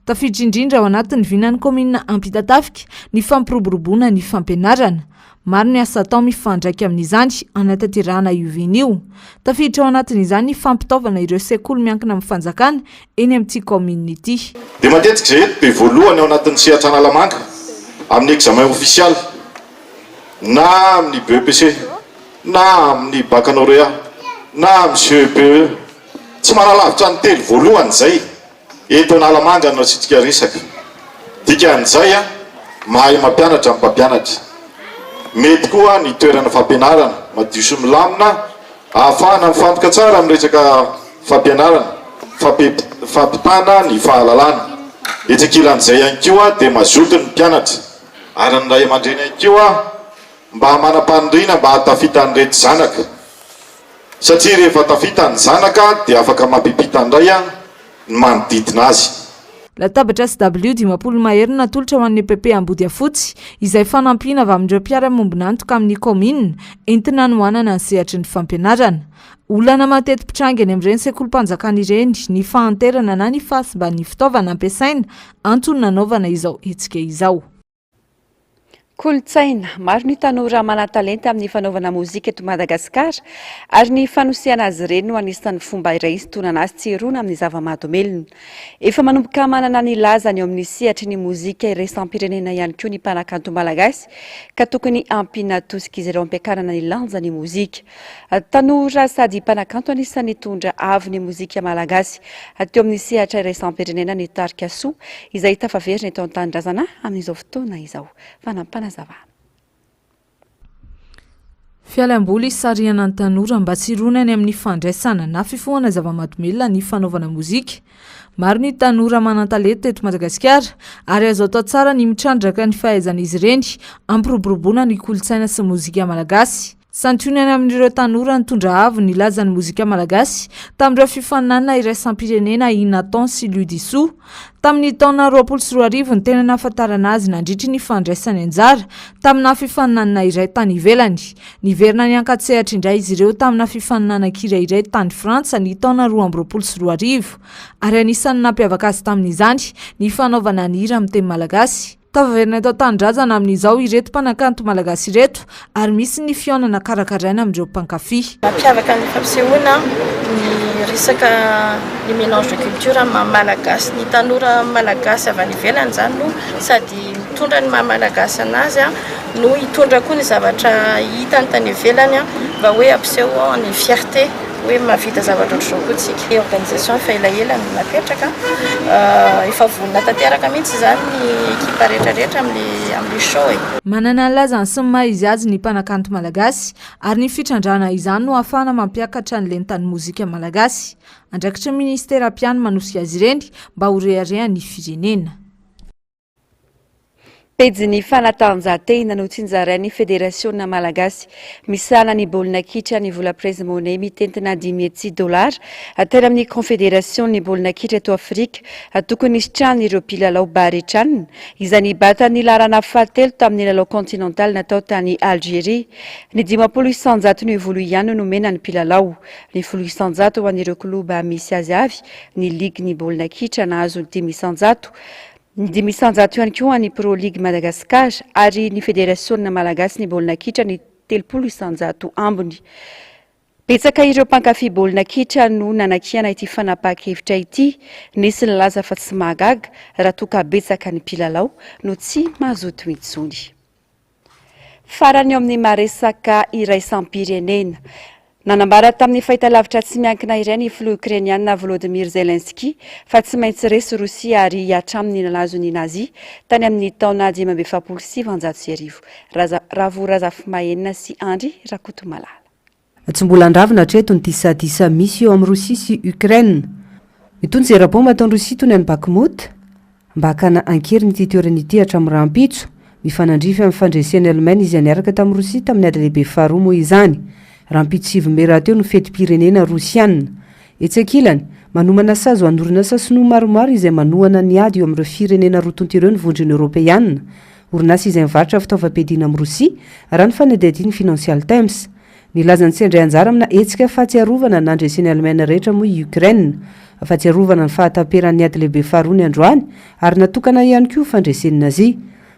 J: Tafiditra indrindra ao anatin'ny vinan'ny komina Ampitatafika ny fampiroboroboana ny fampianarana. Maro ny asa atao mifandraika amin'izany anatanterahana io. Tafiditra ao anatin'izany ny fampitaovana ireo sekoly miankina amin'ny fanjakana eny amin'ity komina ity.
B: Dia matetika izay be voalohany ao anatin'ny sehatra Analamanga amin'ny examen official na amin'ny BEPC na amin'ny baccalauréat na amin'ny CEPE tsy manalavitra ny telo voalohany izay eto Analamanga no asitsika resaka. Dikan'izay mahay mampianatra amin'ny mpampianatra. Mety koa ny toerana fampianarana madio sy milamina ahafahana mifantoka tsara amin'ny resaka fampianarana, fampitana ny fahalalana. Etsakilan'izay ihany koa dia mazoto ny mpianatra ary ny ray aman-dreny ihany koa mba manam-paniriana mba hatafita an'ireto zanaka. Satria rehefa tafita ny zanaka dia afaka mampipita indray ny manodidina azy.
J: Latabatra CW dimapolo mahery natolotra ho an'ny EPP Ambodiafotsy izay fanampiana avy amin'ireo mpiara-mombonantoka amin'ny komina entina hanoanana ny sehatry ny fampianarana. Olana mateti-pitrangy any amin'ireny sekolim-panjakana ireny ny fahanterana na ny fahasimban'ny fitaovana ampiasaina antony nanaovana izao hetsika izao.
A: Kolotsaina, maro ny tanora mana-talenta amin'ny fanaovana mozika eto Madagasikara ary ny fanosehana azy ireny no anisan'ny fomba iray isintonana azy tsiroana amin'ny zava-mahadomelona. Efa manomboka manana ny lazany eo amin'ny sehatry ny mozika iraisam-pirenena ihany koa ny mpanakanto malagasy ka tokony ampiana tosika izy ireo ampiakarana ny lanja ny mozika. Tanora sady mpanakanto anisan'ny tondra avy ny mozika malagasy teo amin'ny sehatra iraisam-pirenena ny Tarika Soa izay tafaverina eto an-tanindrazana amin'izao fotoana izao.
J: Fialamboly sarihana ny tanora mba tsironany amin'ny fandraisana na fifohana zava-mahadomelona ny fanaovana mozika. Maro ny tanora manan-talenta eto Madagasikara ary azo atao tsara ny mitrandraka ny fahaizan'izy ireny ampiroboroboana ny kolotsaina sy mozika malagasy. Santionany amin'ireo tanora nitondra avo ny lazan'ny mozika malagasy tamin'ireo fifaninana iraisam-pirenena Inaton sy Ludiso. Tamin'ny taona 2024 ny tena nahafantarana azy nandritry ny fandraisany anjara tamina fifaninana iray tany ivelany. Niverina ny ankatsehatra indray izy ireo tamina fifaninana kirairay tany Frantsa ny taona 2024 ary anisan'ny nampiavaka azy tamin'izany ny fanaovana ny hira amin'ny teny malagasy. Taverina eto an-tanindrazana amin'izao ireto mpanakanto malagasy ireto ary misy ny fionana karakaraina amin'ireo mpankafy.
G: Mampiavaka ny fampisehoana ny resaka ny mélange de culture malagasy. Ny tanora malagasy avy any ivelany zany no sady mitondra ny maha-malagasy anazy no hitondra koa ny zavatra hitany tany ivelany mba hoe ampiseho ny fierté hoe mahavita zavatra ohatr'izao koa tsika organisation fa elaela no napetraka efa vonona tanteraka mihitsy zany ny ekipa rehetrarehetra amin'ny show e.
J: Manana ny lazany sy ny maha izy azy ny mpanakanto malagasy ary ny fitrandrana izany no ahafahana mampiakatra ny lenitany mozika malagasy. Andraikitra ministera mpiano manosika azy ireny mba ho reharehan'ny firenena.
A: Pejy ny fanatanjahantena no tsinjarain'ny federasiona malagasy misana ny baolina kitra ny vola prize money mitentina $10,000 tena amin'ny confédération ny baolina kitra eto Afrika tokony isitrany ireo mpilalao baretrany izany batany larana fahatelo tamin'ny lalao continental natao tany Algérie. Ny 50% ny volo ihany no mena ny mpilalao, ny 10% ho an'ireo kluba misy azy avy, ny ligue ny baolina kitra nahazo 10%. Ny 500 ihany koa ny Pro League Madagascar ary ny Federasiona Malagasy ny baolina kitra ny 30% ambony. Betsaka ireo mpankafy baolina kitra no nanakiana ity fanapahan-kevitra ity, nisy nilaza fa tsy mahagaga raha toka betsaka ny mpilalao no tsy mazoto intsony. Farany eo amin'ny maresaka iraisam-pirenena. Nanambara tamin'ny fahitalavitra tsy miankina iray ny filoha Ukrainiana Volodymyr Zelensky fa tsy maintsy resy Rosia ary hiatraminy nalazo ny Nazi tany amin'ny taona 1970. Ravorazafy-mahenina sy Andry Rakotomalala.
T: Tsy mbola andravina hatreto ny disadisa misy eo amin'ny Rosia sy Ukraine. Mitony zera-bomba ataon'ny Rosia tony any Bakhmut mba hakana ankeriny ity toerana ity hatramin'ny rahampitso mifanandrify amin'ny fandresen'ny Allemagne izy niaraka tamin'ny Rosia tamin'ny ady lehibe faharoa moa izany. Rahampitso 7 mey rahateo no fetim-pirenena Rosiana. Etsakilany manomana sazo anorinasa sinoa maromaro izay manohana ny ady eo amin'ireo firenena roa tonto ireo ny vondrony Européanina. Orinasa izay mivarotra fitaovam-piadiana amin'ny Rosia raha ny fanadihadiany Financial Times. Nilazany tsy andray anjara amina hetsika fahatsiarovana nandresen'ny Allemagne rehetra moa i Ukraine. Fahatsiarovana ny fahataperan'ny ady lehibe faharoa ny androany ary natokana ihany koa fandresen'ny Nazi.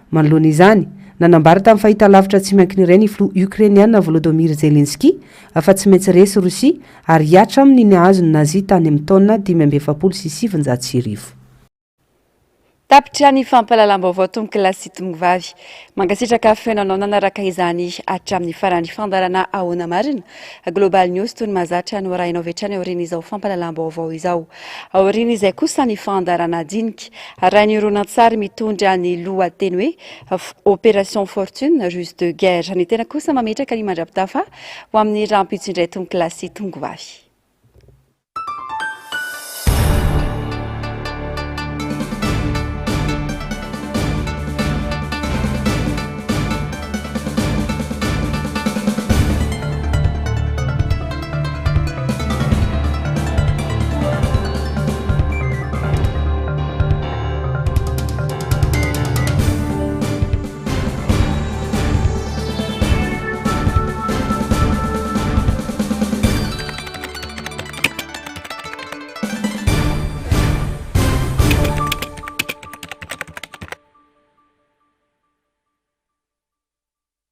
T: Manoloana izany nanambara tamin'ny fahitalavitra tsy miankina iray ny filoha Ukrainiana Volodymyr Zelensky afa tsy maintsy resy Rosia ary hiatra amin'ny nahazo ny Nazi tany amin'ny taona 1970.
A: Tapitra ny fampahalalam-baovao tomboky lasy tombovavy. Mangasitraka fenanao nanaraka izany hatramin'ny farany fandarana ahoana marina. Global News toy ny mazatra no arahinao vetrany aoriana izao fampahalalam-baovao izao. Aoriana izay kosa ny fandarana dinika. Arahin'ny horonan-tsary mitondra ny lohateny hoe Opération Fortune Ruse de Guerre. Ny tena kosa mametraka ny mandrapitafa ho amin'ny rahampitso indray tomboky lasy tombovavy.